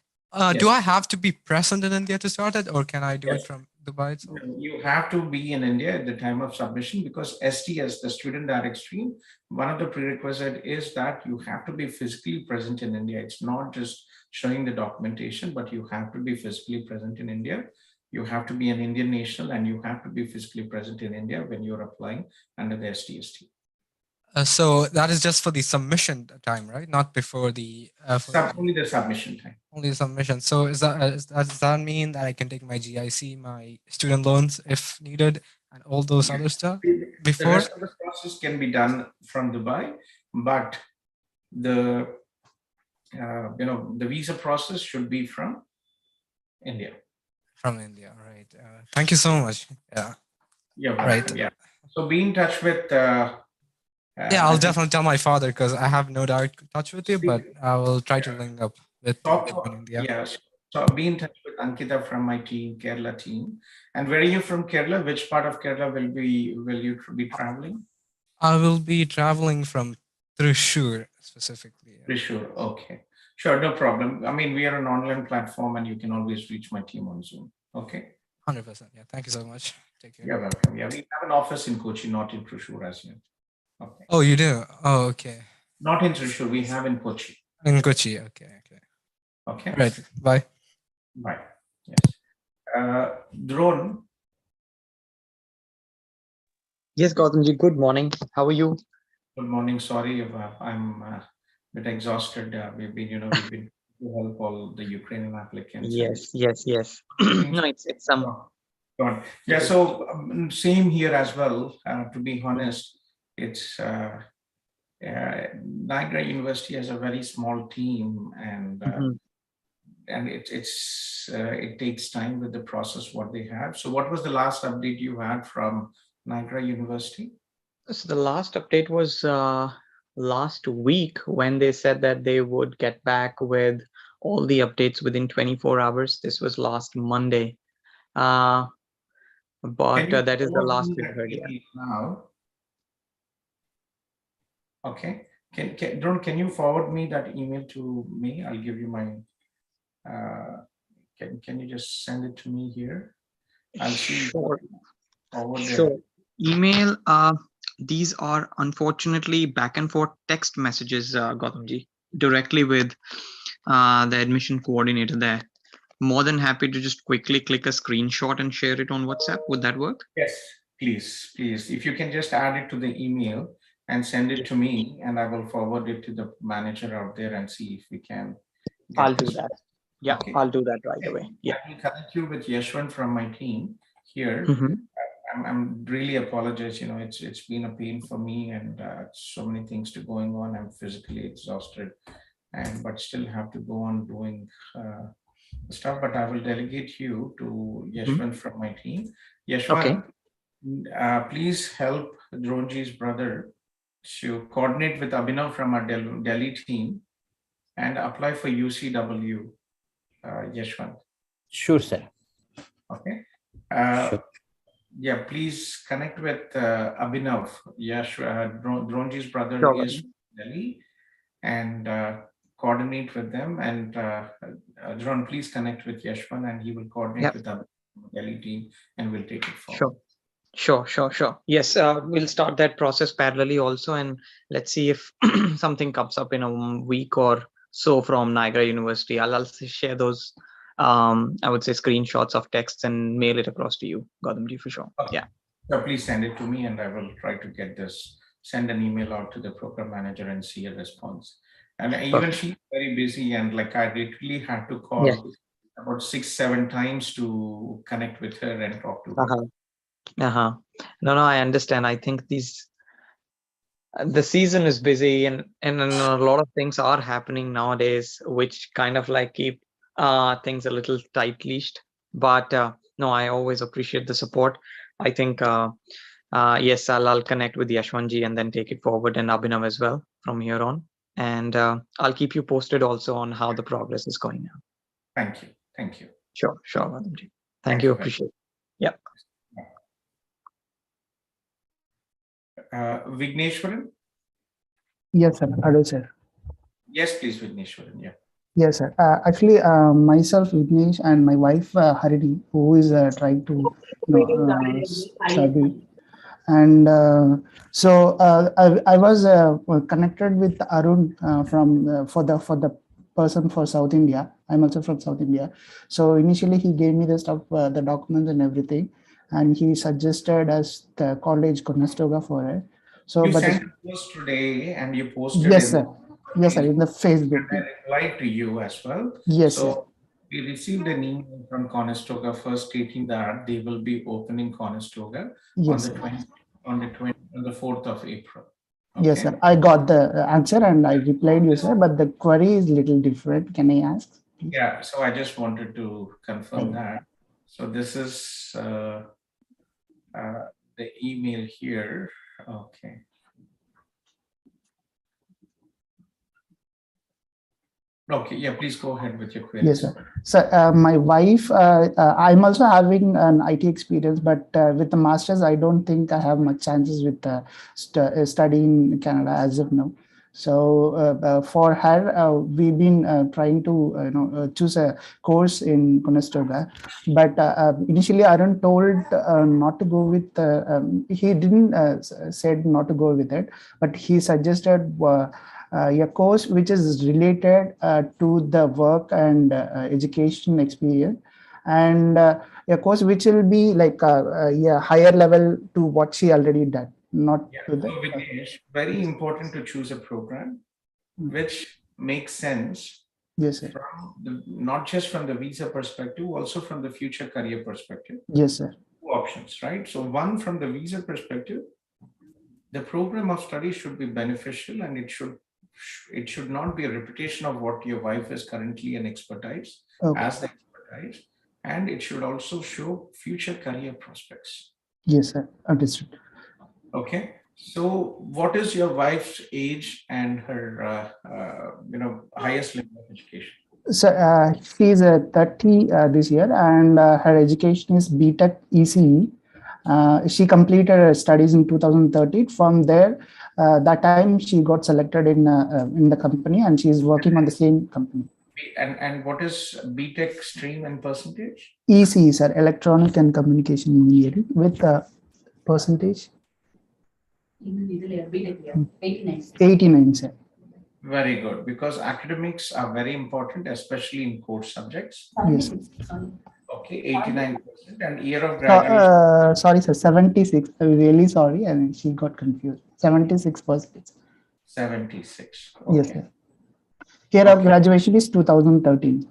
Do I have to be present in India to start it, or can I do it from Dubai itself? No, you have to be in India at the time of submission, because STS, the student direct stream, one of the prerequisite is that you have to be physically present in India. It's not just showing the documentation, but you have to be physically present in India. You have to be an Indian national, and you have to be physically present in India when you're applying under the STST. So that is just for the submission time, right? Not before the only the submission time. Only the submission. So does that mean that I can take my GIC, my student loans if needed, and all those other stuff before? The rest of the process can be done from Dubai, but the the visa process should be from India. From India, right? Thank you so much. Yeah. Yeah. Right. Yeah. So be in touch with. Yeah, I'll definitely tell my father, because I have no direct touch with you, but I will try to link up with India. Yes. So be in touch with Ankita from my team, Kerala team. And where are you from, Kerala? Which part of Kerala will you be traveling? I will be traveling from Thrissur specifically. Thrissur, okay. Sure, no problem. I mean, we are an online platform, and you can always reach my team on Zoom. Okay. 100%. Yeah. Thank you so much. Take care. You're welcome. Yeah, we have an office in Kochi, not in Thrissur as yet. Okay. Oh, you do? Oh, okay. Not in Thrissur. We have in Kochi. In Kochi. Okay. Okay. Right. Bye. Bye. Yes. Drone. Yes, Gautamji. Good morning. How are you? Good morning. Sorry, I'm a bit exhausted. We've been to help all the Ukrainian applicants. Yes. No, it's some. Yeah. So same here as well. To be honest, it's Niagara University has a very small team, and it takes time with the process what they have. So what was the last update you had from Niagara University? So the last update was last week, when they said that they would get back with all the updates within 24 hours. This was last Monday. But that is the last we heard. Yeah. Now. Okay. Can you forward me that email to me? I'll give you my. Can you just send it to me here? I'll see. Sure. Email. These are unfortunately back and forth text messages, Gautamji, directly with the admission coordinator there. More than happy to just quickly click a screenshot and share it on WhatsApp. Would that work? Yes, please. If you can just add it to the email and send it to me, and I will forward it to the manager out there and see if we can get I'll do this. that. Yeah, Okay. I'll do that right away. Yeah. I will connect you with Yashwant from my team here. Mhm. I'm really apologize. It's been a pain for me, and so many things to going on. I'm physically exhausted, but still have to go on doing stuff. But I will delegate you to Yashwant from my team. Yashwant, please help Dronji's brother to coordinate with Abhinav from our Delhi team and apply for UCW. Yashwant. Sure, sir. Okay. Sure. Yeah, please connect with Abhinav. Dronji's brother is from Delhi, and coordinate with them. And Dron, please connect with Yashwant, and he will coordinate with the Delhi team, and we'll take it forward. Sure. Yes, we'll start that process parallelly also, and let's see if something comes up in a week or so from Niagara University. I'll also share those, I would say, screenshots of texts and mail it across to you, Gautamji, for sure. Okay. Yeah. So please send it to me, and I will try to get this. Send an email out to the program manager and see a response. And even she's very busy, and like I literally had to call about 6-7 times to connect with her and talk to her. No, I understand. I think the season is busy, and a lot of things are happening nowadays, which kind of like keep things a little tight leashed. But no, I always appreciate the support. I think yes, I'll connect with Yashwantji and then take it forward, and Abhinav as well from here on. And I'll keep you posted also on how the progress is going now. Thank you. Sure, Gautamji. Thank you. Appreciate it. Yeah. Vigneshwaran? Yes, sir. Hello, sir. Yes, please, Vigneshwaran. Yeah. Yes, sir. Actually, myself, Vignesh, and my wife, Harini, who is trying to study. And so I was connected with Arun for the person for South India. I'm also from South India. So initially he gave me the stuff, the documents and everything, and he suggested us the college Conestoga for it. So You but sent a post today, and you posted. Yes, sir. Yes, sir. In the Facebook. And I replied to you as well. Yes, so sir. we received an email from Conestoga first stating that they will be opening Conestoga Yes, on the 4th of April. Yes, sir. I got the answer and I replied you, sir, but the query is little different. Can I ask? Yeah, so I just wanted to confirm that. So this is the email here. Okay. Okay, yeah, please go ahead with your queries. Yes, sir. So my wife, I'm also having an IT experience, but with the master's, I don't think I have much chances with studying in Canada as of now. So for her, we've been trying to choose a course in Conestoga, but initially Arun told not to go with. He didn't said not to go with it, but he suggested. A course which is related to the work and education experience, and a course which will be like a higher level to what she already done, not to the. So Vignesh, very important to choose a program which makes sense. Yes, sir. Not just from the visa perspective, also from the future career perspective. Yes, sir. Two options, right? So one, from the visa perspective, the program of study should be beneficial, and it should not be a repetition of what your wife is currently an expertise as the expertise, and it should also show future career prospects. Yes, sir. Understood. Okay. So what is your wife's age and her highest level of education? So she is 30 this year, and her education is BTech ECE. She completed her studies in 2013. From there, that time she got selected in the company, and she is working on the same company. And what is BTech stream and percentage? ECE, sir, Electronic and Communication Engineering, with percentage 89, sir. Very good, because academics are very important, especially in core subjects. Yes. Okay, 89%, and year of graduation. Sorry, sir, 76. I'm really sorry, and she got confused. 76%. 76. Yes, Okay. sir. Year of graduation is 2013.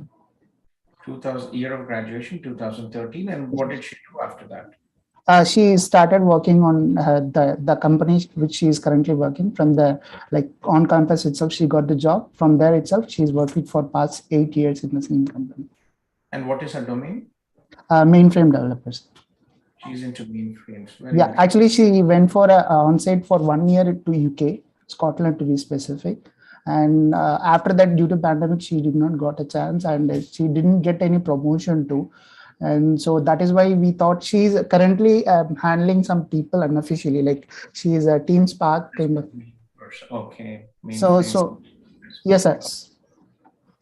2000 year of graduation 2013, and what did she do after that? She started working on the company which she is currently working from the on campus itself. She got the job from there itself. She's working for past 8 years in the same company. And what is her domain? Mainframe developers. She's into mainframes. Very Yeah, good. actually, she went for a on-site for 1 year to UK, Scotland to be specific. And after that, due to pandemic, she did not got a chance, and she didn't get any promotion too. And so that is why we thought she's currently handling some people unofficially, like she is a Team Spark kind of. Okay. So yes, sir.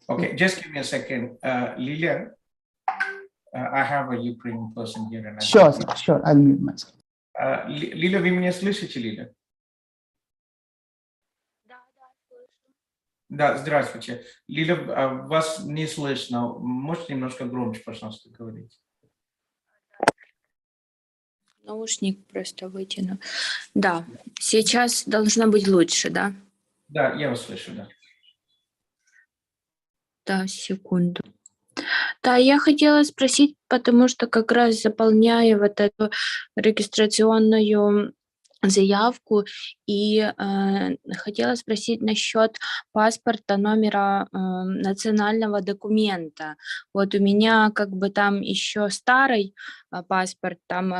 Okay, just give me a second. Lilia, I have a Ukrainian person here. And Sure, sir, sure. I'll mute myself. Лиля, вы меня слышите, Лиля? Да, здравствуйте. Лиля, вас не слышно. Можете немножко громче, пожалуйста, говорить? Наушник просто вытяну. Да, сейчас должно быть лучше, да? Да, я вас слышу, да. Да, секунду. Да, я хотела спросить, потому что как раз заполняю вот эту регистрационную заявку и хотела спросить насчет паспорта, номера национального документа. Вот у меня как бы там еще старый паспорт, там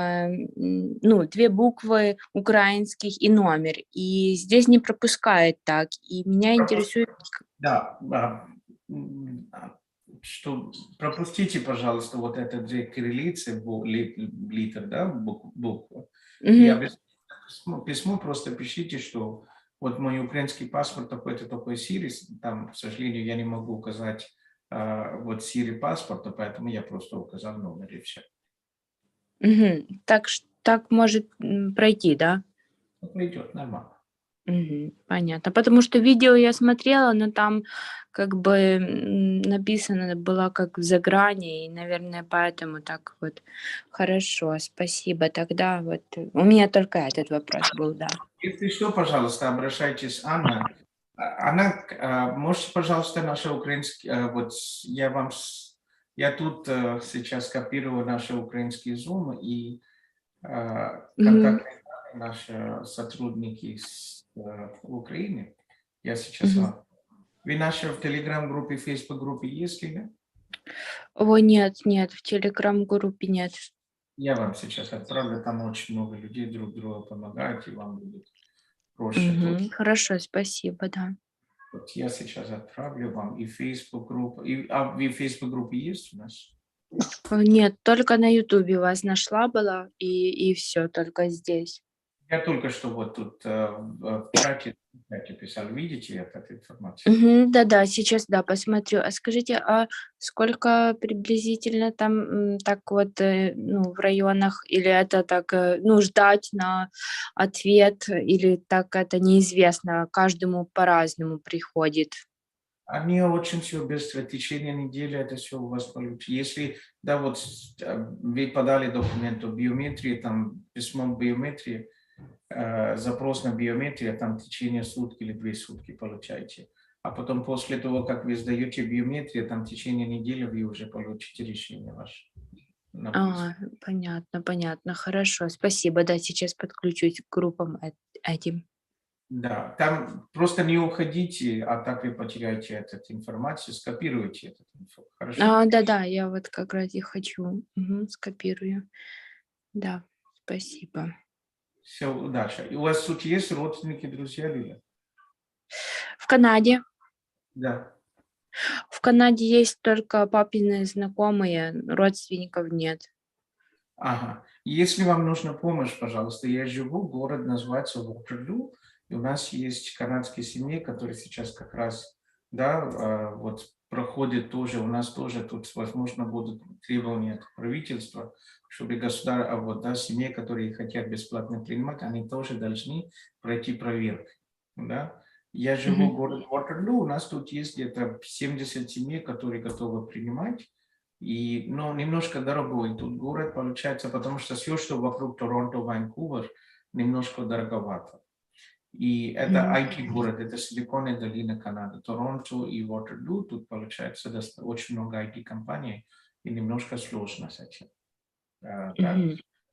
2 буквы украинских и номер, и здесь не пропускает так, и меня интересует... Да, что пропустите, пожалуйста, вот это 2 кириллицы, литр, да, букву. И письмо просто пишите, что вот мой украинский паспорт такой-то, такой сирис, там, к сожалению, я не могу указать вот сири паспорта, поэтому я просто указал номер и все. Так может пройти, да? Пройдет, нормально. Понятно, потому что видео я смотрела, но там как бы написано было как за грани, и, наверное, поэтому так вот. Хорошо, спасибо. Тогда вот у меня только этот вопрос был, да. Если что, пожалуйста, обращайтесь, Анна. Анна, можете, пожалуйста, наши украинские, вот я тут сейчас копирую наши украинские Zoom и контактные наши сотрудники в Украине. Я сейчас вам. Вы наши в Telegram-группе, Facebook-группе есть ли? О, нет, в Telegram-группе нет. Я вам сейчас отправлю, там очень много людей друг другу помогают, и вам будет проще. Хорошо, спасибо, да. Вот я сейчас отправлю вам и Facebook-группу. А вы в Facebook-группе есть у нас? Нет, только на YouTube вас нашла была, и все, только здесь. Я только что вот тут в чате писал. Видите эту информацию? Да, сейчас, да, посмотрю. А скажите, а сколько приблизительно там так вот, в районах, или это так, ждать на ответ, или так это неизвестно, каждому по-разному приходит? Они очень все быстро, в течение недели это все у вас получится. Если, да, вот вы подали документ о биометрии, там письмо биометрии, запрос на биометрию, там в течение суток или 2 сутки получаете. А потом после того, как вы сдаете биометрию, там в течение недели вы уже получите решение ваше. Понятно, хорошо, спасибо, да, сейчас подключусь к группам этим. Да, там просто не уходите, а так вы потеряете эту информацию, скопируйте эту информацию. Хорошо? Да, я вот как раз и хочу, скопирую. Да, спасибо. Все, удачи. И у вас тут есть родственники, друзья, Лиля? В Канаде. Да. В Канаде есть только папины знакомые, родственников нет. Ага. Если вам нужна помощь, пожалуйста, я живу, город называется Вотерлу, и у нас есть канадские семьи, которые сейчас как раз, да, вот проходят тоже, у нас тоже тут, возможно, будут требования от правительства, чтобы семьи, которые хотят бесплатно принимать, они тоже должны пройти проверку, да. Я живу в городе Ватерлоо, у нас тут есть где-то 70 семей, которые готовы принимать. Но немножко дорогой тут город получается, потому что все, что вокруг Торонто, Ванкувер, немножко дороговато. И это IT-город, это Силиконовая долина Канады. Торонто и Ватерлоо, тут получается очень много IT-компаний, и немножко сложно с этим.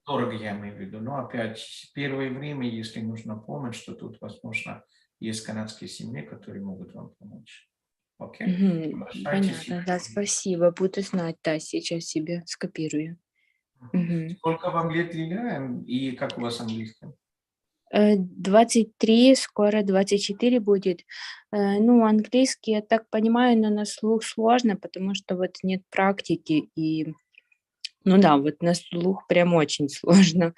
Дорого я имею в виду. Но опять, первое время, если нужна помощь, то тут, возможно, есть канадские семьи, которые могут вам помочь. Окей? Понятно, да, спасибо. Буду знать, да, сейчас себе скопирую. Сколько вам лет, Лиля, и как у вас английский? 23, скоро 24 будет. Ну, английский, я так понимаю, но на слух сложно, потому что вот нет практики. И, ну да, вот на слух прям очень сложно.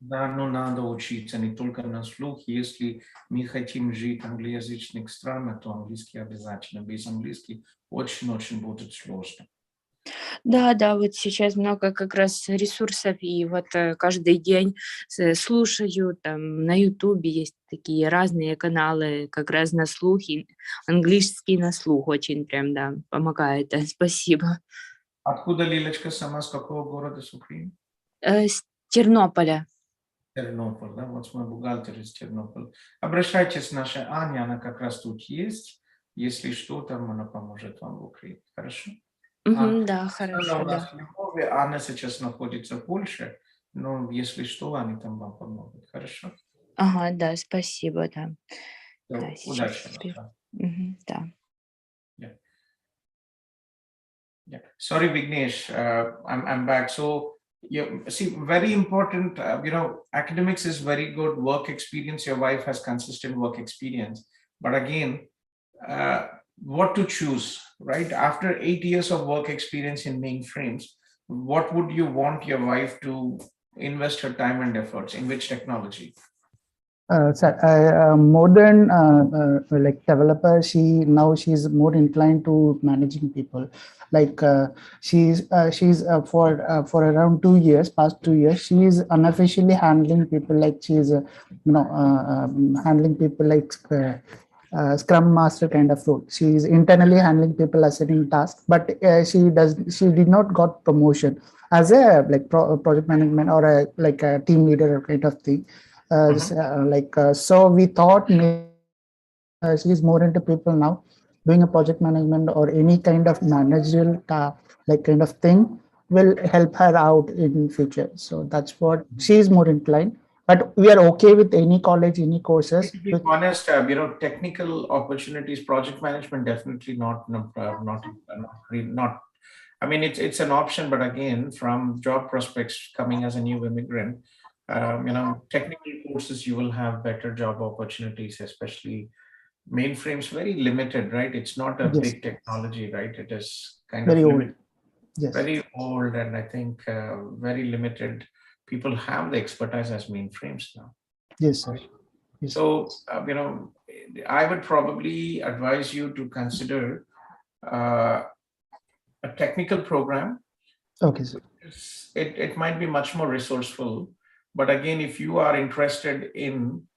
Да, но надо учиться не только на слух. Если мы хотим жить в англоязычных странах, то английский обязательно. Без английского очень-очень будет сложно. Да, вот сейчас много как раз ресурсов, и вот каждый день слушаю, там на Ютубе есть такие разные каналы, как раз на слух, и английский на слух очень прям, да, помогает, спасибо. Откуда Лилечка сама, с какого города, с Украины? С Тернополя. Тернополь, да, вот мой бухгалтер из Тернополя. Обращайтесь, наша Аня, она как раз тут есть. Если что, там она поможет вам в Украине. Хорошо? Да, хорошо, У нас да. в Львове, Анна сейчас находится в Польше, но если что, они там вам помогут. Хорошо? Ага, да, спасибо, да. So, Да, сейчас. удачи. Да. Yeah. Sorry, Vignesh, I'm back. So, see, very important, academics is very good, work experience, your wife has consistent work experience. But again, what to choose, right? After 8 years of work experience in mainframes, what would you want your wife to invest her time and efforts in? Which technology? More than like developer, she's more inclined to managing people. Like she's for around 2 years, past 2 years, she is unofficially handling people. Like she's handling people like Scrum Master kind of role. She is internally handling people, assigning tasks, but she did not got promotion as a like project management or a team leader kind of thing. So we thought she is more into people now, doing a project management or any kind of managerial kind of thing will help her out in future. So that's what she is more inclined. But we are okay with any college, any courses. To be honest, technical opportunities, project management, definitely not. I mean, it's an option, but again, from job prospects coming as a new immigrant, technical courses, you will have better job opportunities, especially mainframes, very limited, right? It's not a big technology, right? It is kind very of old. limited, very old, and I think very limited. People have the expertise as mainframes now. Yes, sir. Yes. So, I would probably advise you to consider a technical program. Okay, sir. It might be much more resourceful, but again, if you are interested in,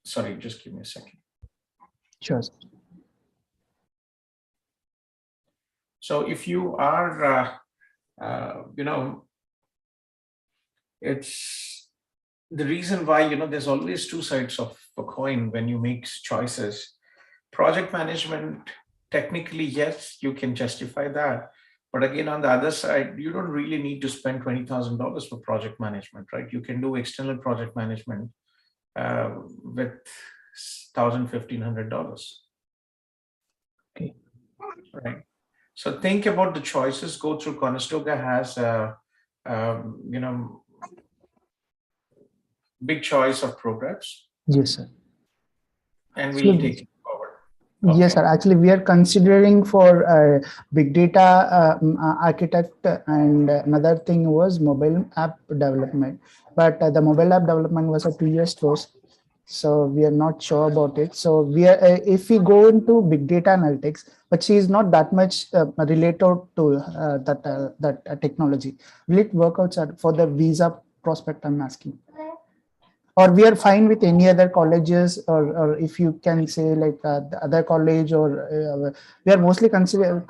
sorry, just give me a second. Sure. So if you are, it's the reason why, there's always two sides of a coin when you make choices. Project management, technically, yes, you can justify that. But again, on the other side, you don't really need to spend $20,000 for project management, right? You can do external project management with $1,000, $1,500. Okay. Right. So think about the choices. Go through Conestoga has big choice of programs. Yes, sir. And we'll take it forward. Yes, sir. Actually, we are considering for big data architect, and another thing was mobile app development. But the mobile app development was a 2 years course, so we are not sure about it. So we are if we go into big data analytics, but she is not that much related to that technology. Will it work out, sir, for the visa prospect? I'm asking. or we are fine with any other colleges, or if you can say like the other college, or we are mostly considering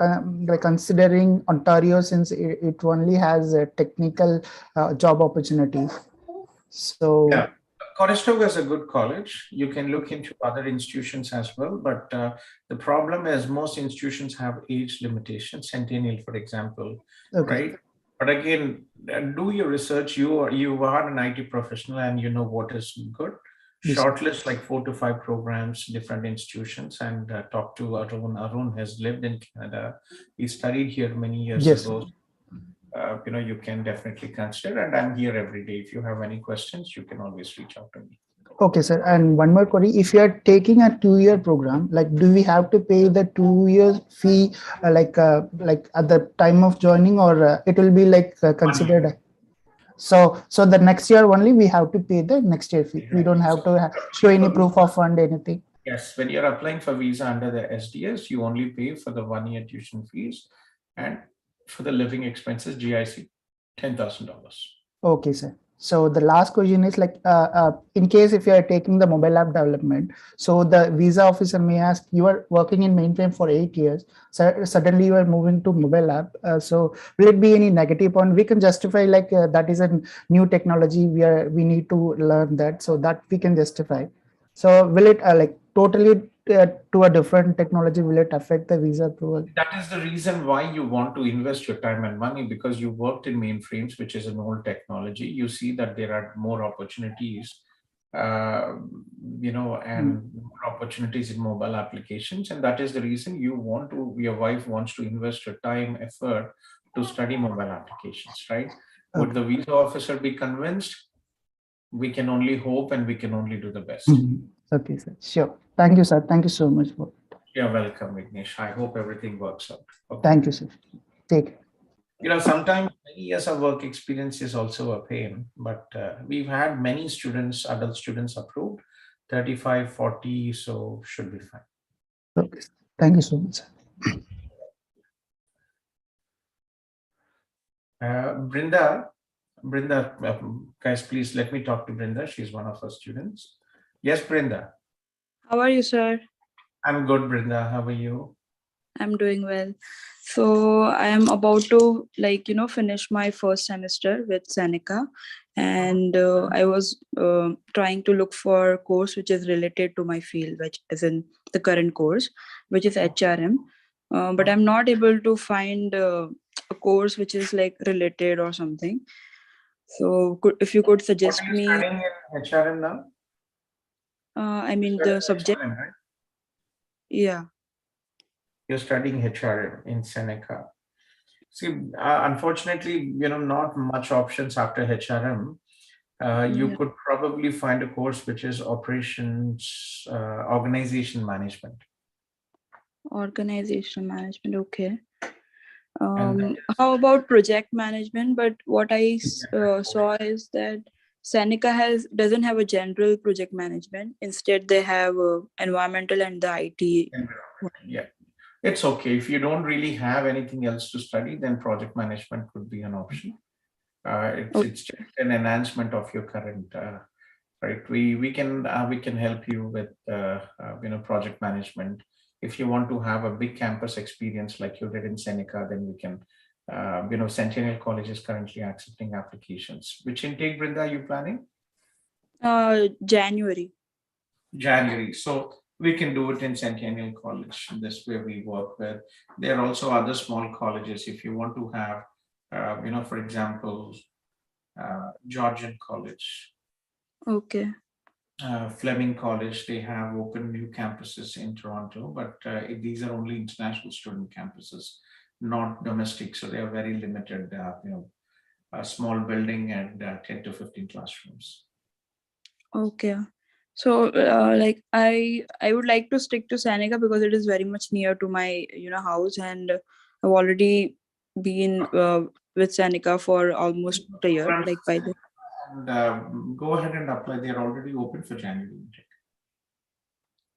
Ontario, since it only has a technical job opportunities. So yeah, Conestoga is a good college. You can look into other institutions as well, but the problem is most institutions have age limitations. Centennial, for example, okay. right? But again, do your research. You are an IT professional and you know what is good. Yes. Shortlist like 4 to 5 programs, different institutions, and talk to Arun. Arun has lived in Canada. He studied here many years Yes. ago. You can definitely consider, and I'm here every day. If you have any questions, you can always reach out to me. Okay, sir. And one more query: if you are taking a 2-year program, like, do we have to pay the 2 years fee, like at the time of joining, or it will be like considered? So the next year only we have to pay the next year fee. We don't have to show any proof of fund, anything. Yes, when you're applying for visa under the SDS, you only pay for the 1-year tuition fees, and for the living expenses, GIC, $10,000. Okay, sir. So the last question is like, in case if you are taking the mobile app development, so the visa officer may ask, you are working in mainframe for 8 years, so suddenly you are moving to mobile app. So will it be any negative point? We can justify like that is a new technology. We need to learn that, so that we can justify. So will it like totally to a different technology? Will it affect the visa approval? That is the reason why you want to invest your time and money, because you worked in mainframes, which is an old technology. You see that there are more opportunities, and more opportunities in mobile applications. And that is the reason your wife wants to invest her time, effort to study mobile applications, right? Would the visa officer be convinced? We can only hope and we can only do the best. Okay, sir. Sure. Thank you, sir. Thank you so much for. You're welcome, Vignesh. I hope everything works out. Okay. Thank you, sir. Take care. Sometimes many years of work experience is also a pain, but we've had many students, adult students approved, 35, 40, so should be fine. Okay. Thank you so much, sir. Brinda, guys, please let me talk to Brinda. She's one of our students. Yes, Brinda. How are you, sir? I'm good, Brinda. How are you? I'm doing well. So I am about to finish my first semester with Seneca, and I was trying to look for a course which is related to my field, which is in the current course, which is HRM. But I'm not able to find a course which is like related or something. So if you could suggest me. What are you studying in HRM now? I mean the subject. HRM, right? Yeah. You're studying HRM in Seneca. See, unfortunately, not much options after HRM. You could probably find a course which is operations, organization management. Organization management, okay. How about project management? But what I saw is that Seneca doesn't have a general project management. Instead, they have environmental and the IT. Yeah, it's okay. If you don't really have anything else to study, then project management could be an option. It's just an enhancement of your current. Right, we can help you with project management. If you want to have a big campus experience like you did in Seneca, then we can. Centennial College is currently accepting applications. Which intake, Brinda, are you planning? January. January. So we can do it in Centennial College. This way we work with. There are also other small colleges. If you want to have, for example, Georgian College. Okay. Fleming College, they have opened new campuses in Toronto, but these are only international student campuses, not domestic. So they are very limited, a small building and 10 to 15 classrooms. Okay. So I would like to stick to Seneca because it is very much near to my house, and I've already been with Seneca for almost a year, like by the. And go ahead and apply. They're already open for January.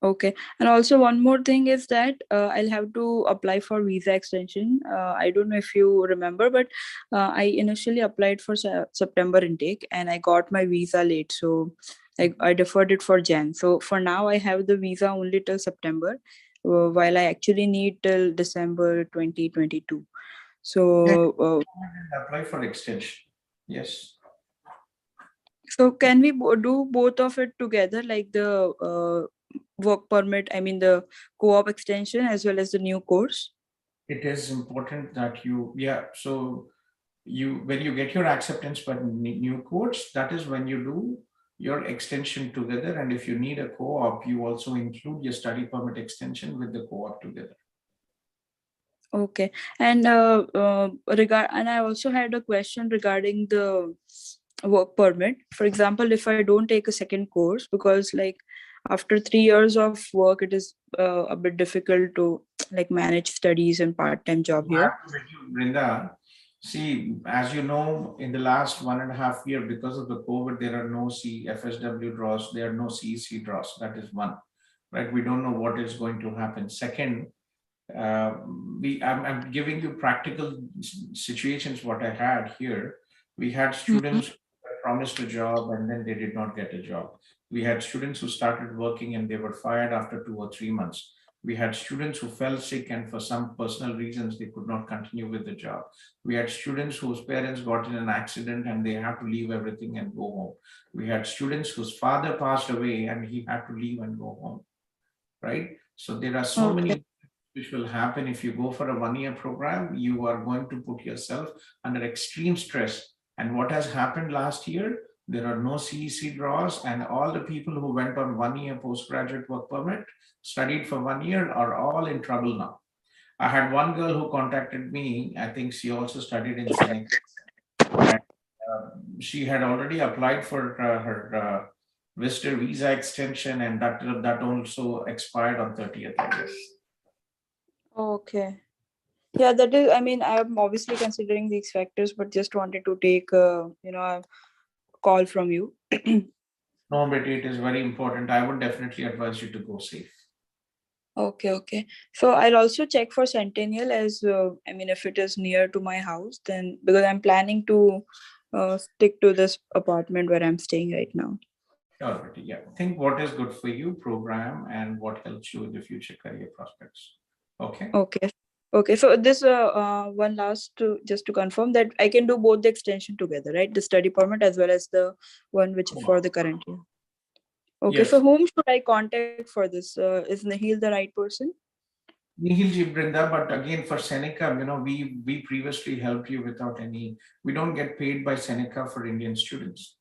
Okay. And also one more thing is that I'll have to apply for visa extension. I don't know if you remember, but I initially applied for September intake and I got my visa late. So Like I deferred it for Jan. So for now, I have the visa only till September, while I actually need till December 2022. So apply for extension. Yes. so can we do both of it together, like the work permit, I mean the co-op extension as well as the new course? It is important that you, so when you get your acceptance for new course, that is when you do your extension together. And if you need a co-op, you also include your study permit extension with the co-op together. Okay. And and I also had a question regarding the work permit. For example, if I don't take a second course, because like after 3 years of work, it is a bit difficult to like manage studies and part-time job here. Brinda, see, as you know, in the last 1.5 years, because of the COVID, there are no FSW draws, there are no CEC draws. That is one, right? We don't know what is going to happen. Second, I'm giving you practical situations what I had here. We had students who promised a job and then they did not get a job. We had students who started working and they were fired after 2 or 3 months. We had students who fell sick and for some personal reasons they could not continue with the job. We had students whose parents got in an accident and they had to leave everything and go home. We had students whose father passed away and he had to leave and go home, right? So there are so many which will happen. If you go for a 1-year program, you are going to put yourself under extreme stress. And what has happened last year, there are no CEC draws, and all the people who went on 1-year postgraduate work permit, studied for 1 year, are all in trouble now. I had one girl who contacted me. I think she also studied in Seneca. And, she had already applied for her visitor visa extension, and that also expired on 30th, I guess. Okay. Yeah, that is, I mean, I'm obviously considering these factors, but just wanted to take a call from you. No, but it is very important. I would definitely advise you to go safe. Okay. So I'll also check for Centennial as, I mean, if it is near to my house, then because I'm planning to stick to this apartment where I'm staying right now. Alrighty, yeah. Think what is good for you, program, and what helps you with the future career prospects. Okay. Okay. So this one last just to confirm that I can do both the extension together, right? The study permit as well as the one which for the current year. Okay. Yes. So whom should I contact for this? Is Nihil the right person? Nihilji, Brinda, but again for Seneca, we previously helped you without any. We don't get paid by Seneca for Indian students.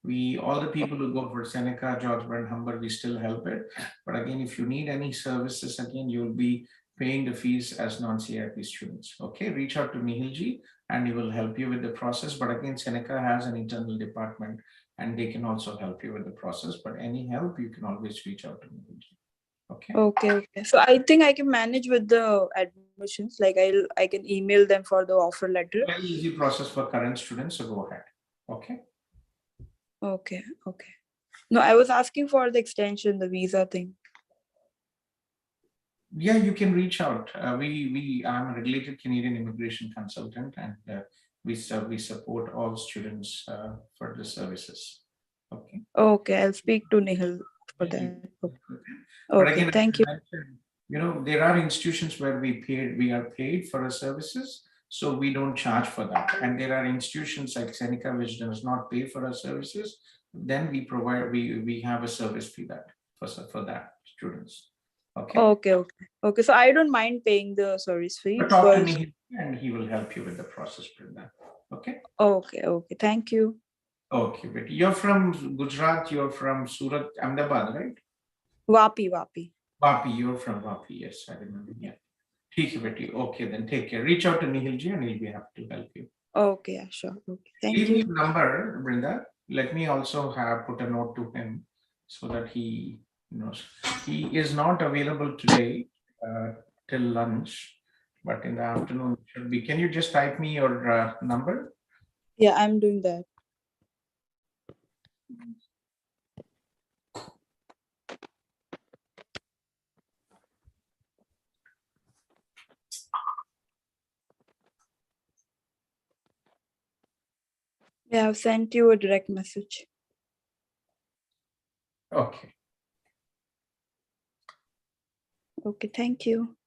All the people who go for Seneca, George Brown, Humber, we still help it. But again, if you need any services, again, you'll be paying the fees as non-CIP students. Okay, reach out to Nihilji and he will help you with the process. But again, Seneca has an internal department and they can also help you with the process. But any help, you can always reach out to Nihilji. Okay. So I think I can manage with the admissions. Like I can email them for the offer letter. Very easy process for current students, so go ahead. Okay. No, I was asking for the extension, the visa thing. Yeah, you can reach out. I'm a regulated Canadian immigration consultant, and we support all students for the services. Okay, I'll speak to Nihil for that. But again, thank you. There are institutions where we are paid for our services, so we don't charge for that. And there are institutions like Seneca which does not pay for our services. Then we have a service fee for that students. Okay. So I don't mind paying the service fee. Talk to me and he will help you with the process for that. Okay. Okay. Thank you. Okay, but you're from Gujarat. You're from Surat, Ahmedabad, right? Vapi. Vapi, you're from Vapi. Yes, I remember. Yeah. Okay, then take care. Reach out to Nihilji and he'll be happy to help you. Okay, yeah, sure. Okay, thank Leave you. me a number, Brinda. Let me also put a note to him so that he knows. He is not available today till lunch, but in the afternoon it should be. Can you just type me your number? Yeah, I'm doing that. Yeah, I've sent you a direct message. Okay. Okay, thank you.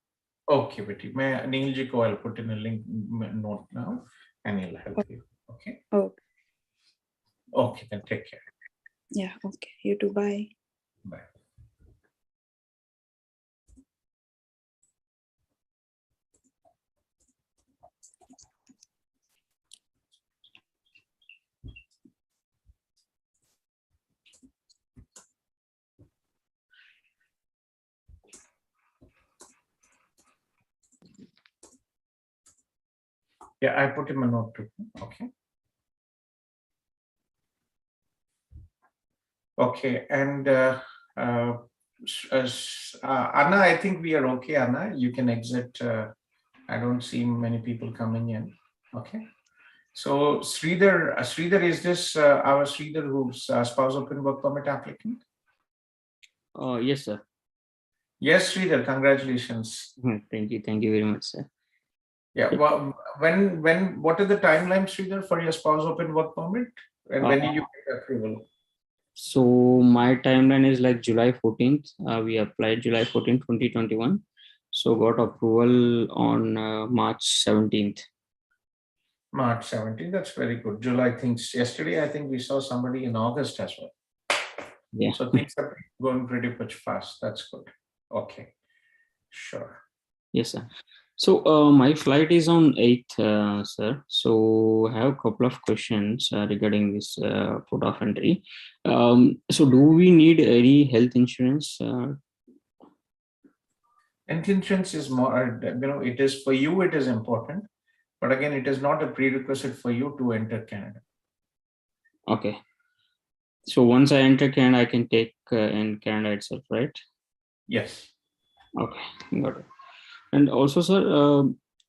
Okay, Betty. May Neil ji ko I'll put in a link note now, and he'll help you. Okay. Okay. Okay, then take care. Yeah. Okay. You too. Bye. Bye. Yeah, I put him a note too. Okay. Okay, and Anna, I think we are okay. Anna, you can exit. I don't see many people coming in. Okay. So Sridhar, is this our Sridhar who's spouse open work permit applicant? Yes, sir. Yes, Sridhar, congratulations. Thank you very much, sir. Yeah. Well, what are the timelines, Sridhar, for your spouse open work permit? And when did you get approval? So my timeline is like July 14th. We applied July 14th, 2021. So got approval on March 17th. March 17th. That's very good. July things. Yesterday, I think we saw somebody in August as well. Yeah. So things are going pretty much fast. That's good. Okay. Sure. Yes, sir. So my flight is on 8th, sir. So I have a couple of questions regarding this port of entry. So do we need any health insurance? Health insurance is more, it is for you, it is important. But again, it is not a prerequisite for you to enter Canada. Okay. So once I enter Canada, I can take in Canada itself, right? Yes. Okay, got it. And also, sir,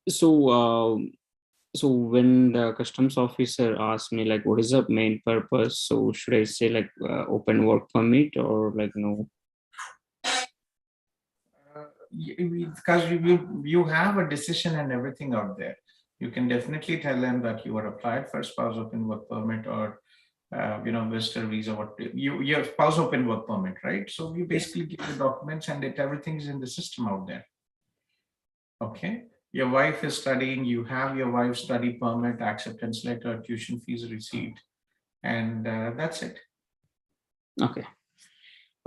so when the customs officer asked me like, what is the main purpose? So should I say like open work permit or like no? Because you have a decision and everything out there. You can definitely tell them that you are applied for spouse open work permit or visitor visa. What your spouse open work permit, right? So you basically give the documents and everything is in the system out there. Okay. Your wife is studying. You have your wife's study permit, acceptance letter, tuition fees receipt, and that's it. Okay.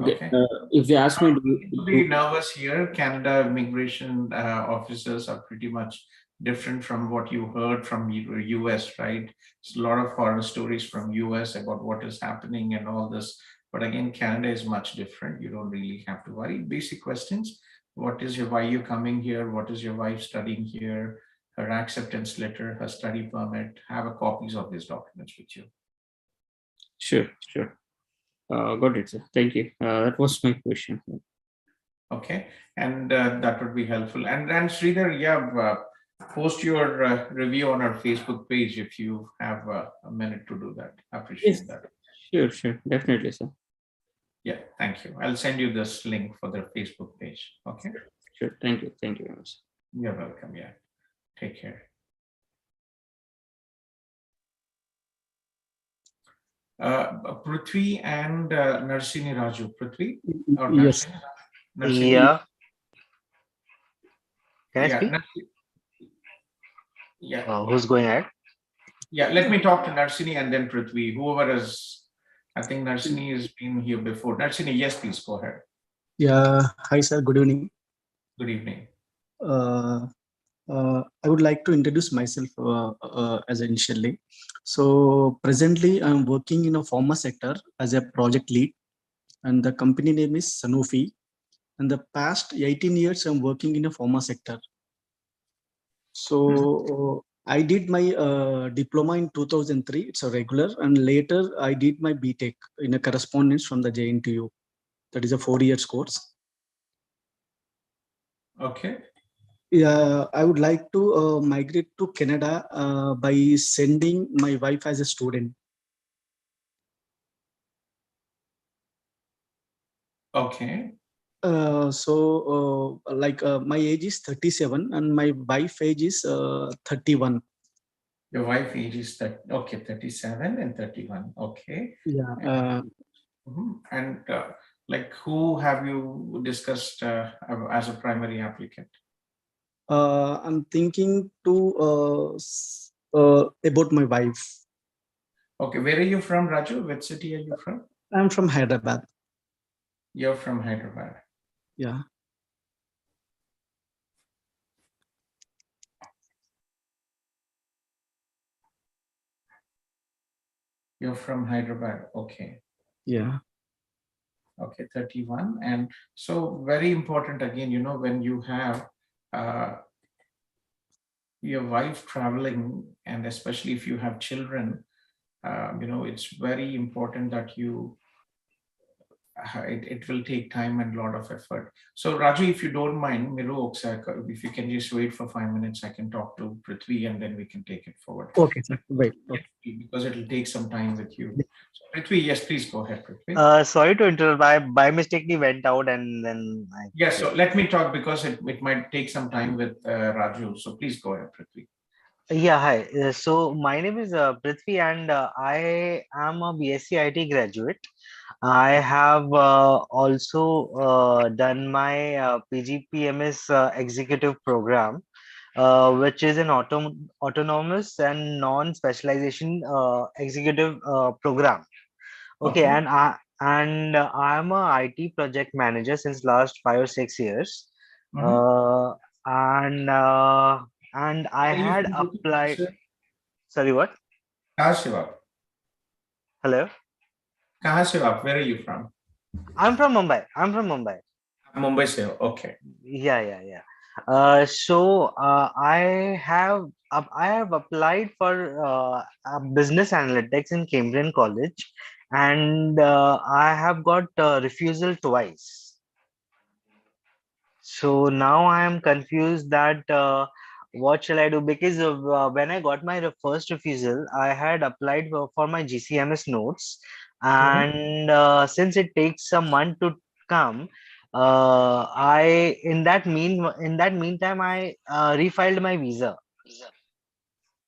Okay. If they ask me, Don't be nervous here. Canada immigration officers are pretty much different from what you heard from US, right? It's a lot of horror stories from US about what is happening and all this. But again, Canada is much different. You don't really have to worry. Basic questions. Why are you coming here? What is your wife studying here? Her acceptance letter, her study permit. Have a copies of these documents with you. Sure. Got it, sir. Thank you. That was my question. Okay, and that would be helpful. And Sridhar, post your review on our Facebook page if you have a minute to do that. I appreciate that. Sure. Definitely, sir. Yeah, thank you. I'll send you this link for the Facebook page. Okay. Sure. Thank you. Thank you very much. You're welcome. Yeah. Take care. Prithvi and Narsini Raju. Prithvi? Or Yes. Narsini? Yeah. Can I speak? Yeah. Who's going ahead? Yeah, let me talk to Narsini and then Prithvi. Whoever is, I think Narsini has been here before. Narsini, yes, please go ahead. Yeah. Hi, sir. Good evening. Good evening. I would like to introduce myself as initially. So presently, I'm working in a pharma sector as a project lead, and the company name is Sanofi. In the past 18 years, I'm working in a pharma sector. So I did my diploma in 2003. It's a regular, and later I did my BTech in a correspondence from the JNTU. That is a 4 years course. Okay. Yeah, I would like to migrate to Canada by sending my wife as a student. Okay. My age is 37 and my wife age is 31. Your wife age is 37 and 31. Okay. Yeah. And like, who have you discussed as a primary applicant? I'm thinking to about my wife. Okay, where are you from, Raju? Which city are you from? I'm from Hyderabad. You're from Hyderabad. Yeah. You're from Hyderabad. Okay. Yeah. Okay, 31. And so very important again, when you have your wife traveling, and especially if you have children, it's very important that it will take time and a lot of effort. So Raju, if you don't mind, if you can just wait for 5 minutes, I can talk to Prithvi and then we can take it forward. Okay, sir. Wait. Okay. Because it will take some time with you. So Prithvi, yes, please go ahead, Prithvi. Sorry to interrupt. I by mistakenly went out and then I. Yes, so let me talk because it might take some time with Raju. So please go ahead, Prithvi. Yeah, hi. So my name is Prithvi and I am a BSc IT graduate. I have also done my PGPMS executive program, which is an autonomous and non-specialization executive program. Okay, Okay. and I'm a IT project manager since last 5 or 6 years. Uh, and uh, and I Where are you had from, applied. Prithvi? Sorry, what? Kahan se ho aap? Hello. Kahan se ho aap? Where are you from? I'm from Mumbai. I'm from Mumbai. Mumbai se ho. Okay. Yeah. I have applied for business analytics in Cambridge College, and I have got refusal twice. So now I am confused that what shall I do? Because when I got my first refusal, I had applied for my GCMS notes, and since it takes a month to come, I in that meantime I refiled my visa.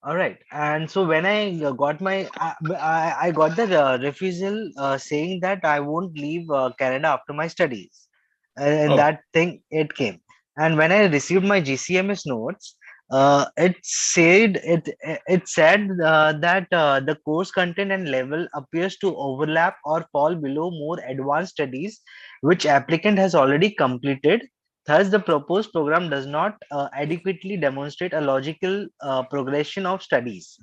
All right, and so when I got my I got the refusal saying that I won't leave Canada after my studies, and Oh, that thing it came. And when I received my GCMS notes, it said that the course content and level appears to overlap or fall below more advanced studies, which applicant has already completed. Thus, the proposed program does not adequately demonstrate a logical progression of studies.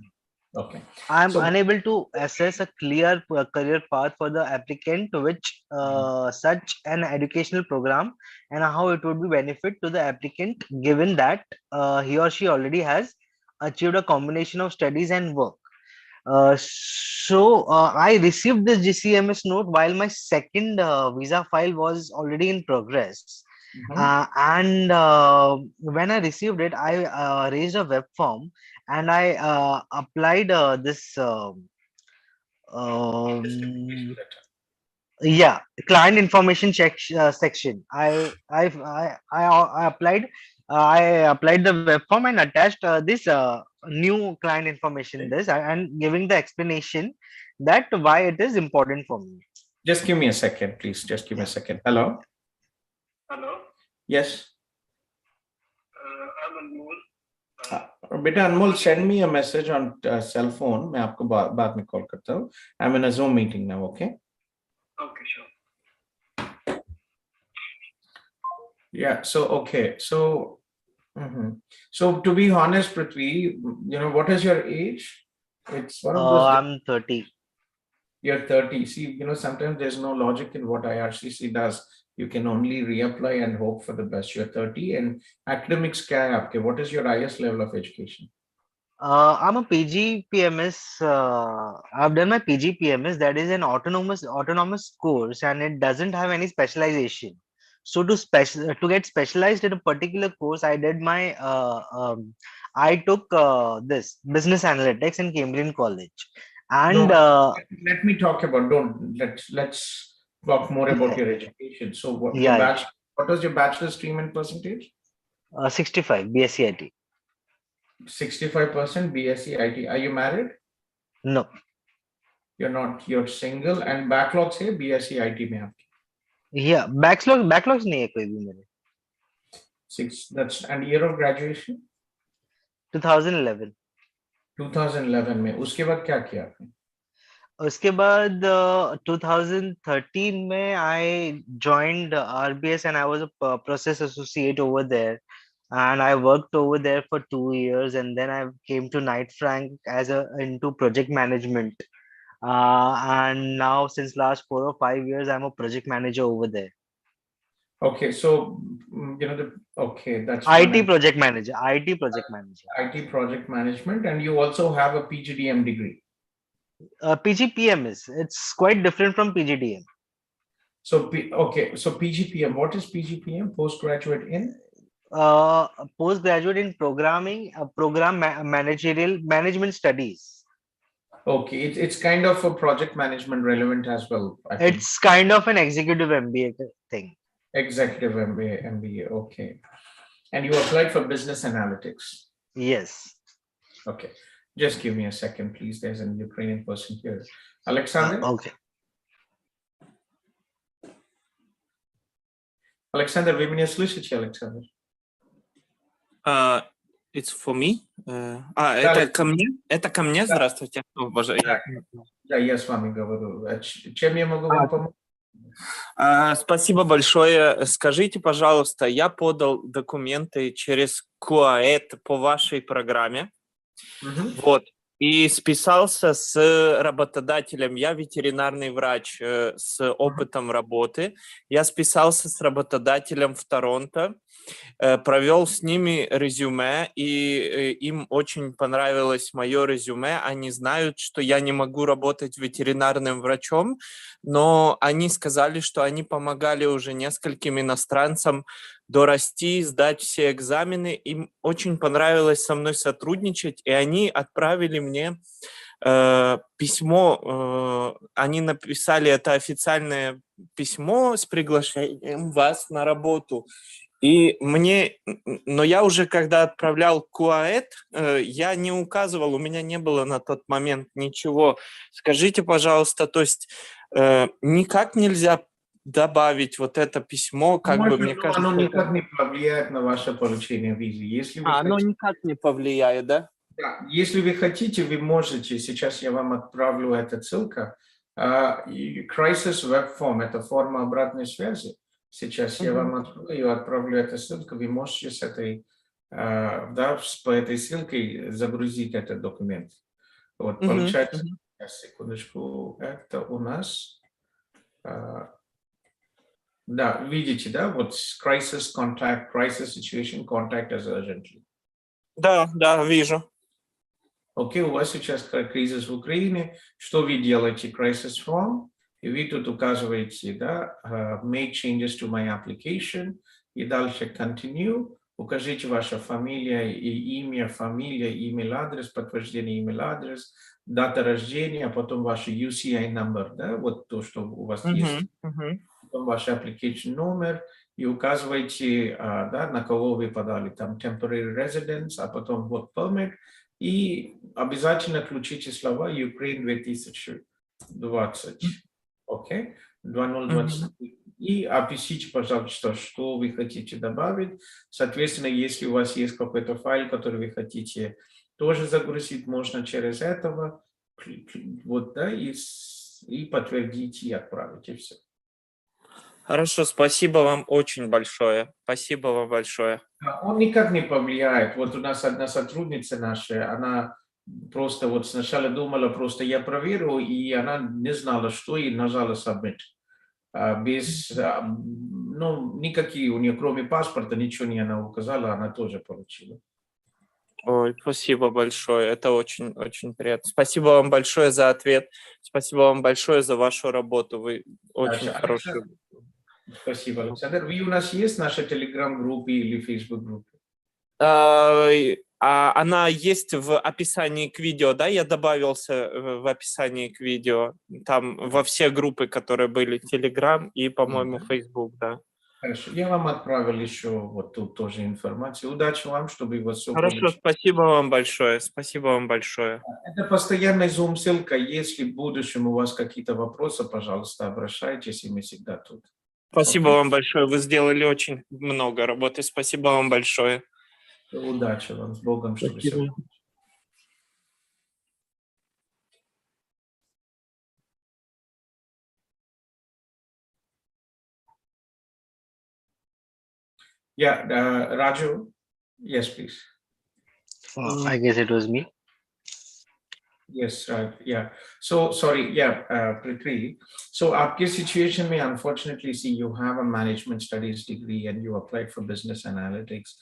okay. I'm So unable to assess a clear career path for the applicant to which such an educational program and how it would be benefit to the applicant given that he or she already has achieved a combination of studies and work. I received this GCMS note while my second visa file was already in progress. And when I received it, I raised a web form and I applied this yeah, client information section. I applied. I applied the web form and attached this new client information. This and giving the explanation that why it is important for me. just give me a second, please. Just give me a second. Hello. Hello. Yes. I'm Anmol. बेटा अनमोल, send me a message on cell phone. मैं आपको बाद में call करता हूँ. I'm in a Zoom meeting now. Okay. Okay, sure. Yeah. So okay. So so to be honest, Prithvi, what is your age? It's one of those. I'm 30. You're 30. See, sometimes there's no logic in what IRCC does. You can only reapply and hope for the best. You're 30 and academics kya hai aapke? What is your highest level of education? I'm a PGPMS. I've done my PGPMS. That is an autonomous course, and it doesn't have any specialization. So to get specialized in a particular course, I did my I took this business analytics in Cambridge College, and Let me talk about. Let's talk more about your education. So what was your bachelor stream in percentage? 65 BSc IT. 65% BSc IT. Are you married? No. you're single and backlog से BSc IT में आपकी. Yeah, backlogs नहीं है कोई भी मेरे. That's and year of graduation. 2011. 2011 में उसके बाद क्या किया आपने? उसके बाद 2013 में I joined RBS and I was a process associate over there, and I worked over there for 2 years, and then I came to Knight Frank as into project management, and now since last 4 or 5 years I'm a project manager over there. Okay, so that's IT project manager. IT project management, and you also have a PGDM degree. PGPM it's quite different from PGDM. So PGPM, what is PGPM? Postgraduate in? Postgraduate in programming, management studies. Okay, it's kind of a project management relevant as well. I think. It's kind of an executive MBA thing. Executive MBA, okay. And you applied for business analytics? Yes. Okay, just give me a second, please. There's an Ukrainian person here. Alexander? Okay. Alexander, вы меня слышите, Александр? It's for me. Это ко мне? Это ко мне? Здравствуйте. О, боже, я с вами говорю. Чем я могу вам помочь? Спасибо большое. Скажите, пожалуйста, я подал документы через КУАЭТ по вашей программе. Вот. И списался с работодателем. Я ветеринарный врач с опытом работы. Я списался с работодателем в Торонто, провел с ними резюме, и им очень понравилось мое резюме. Они знают, что я не могу работать ветеринарным врачом, но они сказали, что они помогали уже нескольким иностранцам дорасти, сдать все экзамены. Им очень понравилось со мной сотрудничать, и они отправили мне письмо. Они написали это официальное письмо с приглашением вас на работу. И но я уже когда отправлял КУАЭТ, я не указывал, у меня не было на тот момент ничего. Скажите, пожалуйста, то есть никак нельзя добавить вот это письмо, как бы мне кажется... Оно никак не повлияет на ваше получение визы. Если вы оно никак не повлияет, да? Да, если вы хотите, вы можете. Сейчас я вам отправлю эту ссылку. Crisis Web Form – это форма обратной связи. Сейчас я вам отправлю эту ссылку. Вы можете с этой, по этой ссылке загрузить этот документ. Вот, получается, секундочку, это у нас... Да, видите, да, вот crisis contact, crisis situation, contact as urgently. Да, вижу. Окей, у вас сейчас кризис в Украине, что вы делаете? Crisis form, и вы тут указываете, да, make changes to my application, и дальше continue, укажите ваша фамилия и имя, email-адрес, подтверждение email-адрес, дата рождения, а потом ваш UCI number, да, вот то, что у вас есть. Потом ваш application номер, и указываете, да, на кого вы подали, там temporary residence, а потом вот permit, и обязательно включите слова Ukraine 2020, окей, 2020, и опишите, пожалуйста, что вы хотите добавить. Соответственно, если у вас есть какой-то файл, который вы хотите тоже загрузить, можно через этого, вот, да, и подтвердить, и отправить, и все. Хорошо, спасибо вам очень большое. Спасибо вам большое. Он никак не повлияет. Вот у нас одна сотрудница наша, она просто вот сначала думала, просто я проверю, и она не знала, что, и нажала submit. Без, никакие у нее, кроме паспорта, ничего не она указала, она тоже получила. Ой, спасибо большое, это очень приятно. Спасибо вам большое за ответ, спасибо вам большое за вашу работу, вы очень хороший. Спасибо, Александр. Вы у нас есть наша телеграм-группа или фейсбук-группа? Она есть в описании к видео, да, я добавился в описании к видео, там во все группы, которые были, Telegram и, по-моему, Facebook, да. Хорошо. Я вам отправил еще вот тут тоже информацию. Удачи вам, чтобы у вас все Хорошо, получилось. спасибо вам большое. Спасибо вам большое. Это постоянная Zoom-ссылка. Если в будущем у вас какие-то вопросы, пожалуйста, обращайтесь, и мы всегда тут. Спасибо Окей? вам большое. Вы сделали очень много работы. Спасибо вам большое. Удачи вам, с Богом, чтобы все. Спасибо. Yeah, Raju. Yes, please. I guess it was me. Yes, yeah. So sorry, yeah, Prithvi. So आपके situation में unfortunately, see, you have a management studies degree and you applied for business analytics.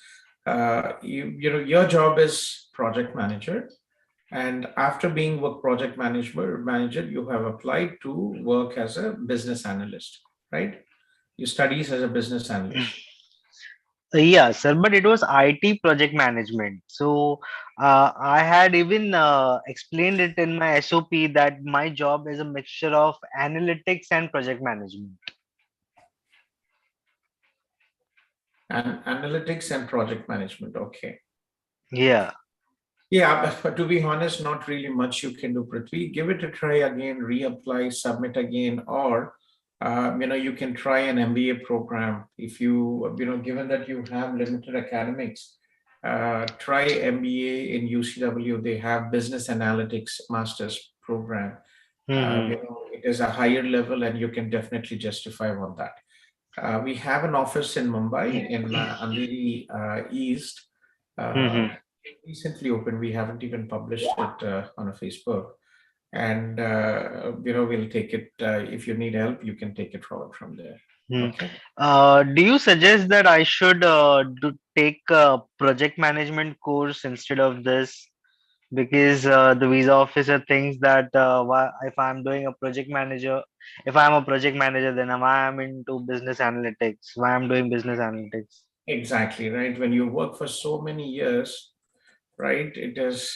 You know, your job is project manager, and after being work project manager, you have applied to work as a business analyst, right? You studies as a business analyst. Yeah, sir, but it was IT project management. So I had even explained it in my SOP that my job is a mixture of analytics and project management. And analytics and project management. Okay. Yeah. Yeah, but to be honest, not really much you can do, Prithvi. Give it a try again, reapply, submit again, or you know, you can try an MBA program. If you know, given that you have limited academics, try MBA in UCW. They have business analytics master's program. You know, it is a higher level, and you can definitely justify on that. We have an office in Mumbai in Andheri East. Recently opened. We haven't even published it on a Facebook, and you know, we'll take it. If you need help, you can take it forward from there. Okay. Do you suggest that I should take a project management course instead of this? Because the visa officer thinks that if I'm doing a project manager, if I'm a project manager, then why I'm into business analytics? Why I'm doing business analytics? Exactly right. When you work for so many years, right? It is.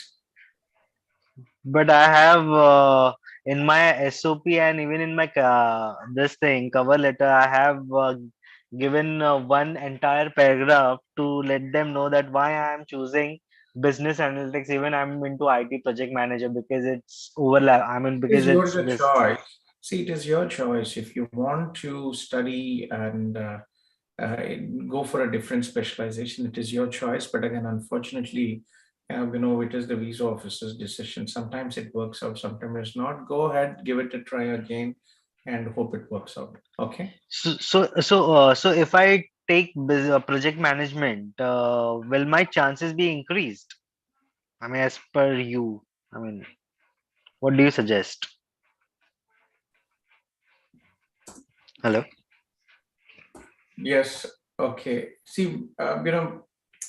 But I have in my SOP and even in my this thing cover letter, I have given one entire paragraph to let them know that why I am choosing business analytics. Even I'm into IT project manager because it's overlap. I mean, It is because your it's this. choice. See, it is your choice. If you want to study and go for a different specialization, it is your choice. But again, unfortunately, you know, it is the visa officer's decision. Sometimes it works out, sometimes not. Go ahead, give it a try again, and hope it works out. Okay. So if I take project management, will my chances be increased? I mean, as per you, I mean, what do you suggest? Hello. Yes. Okay. See, you know,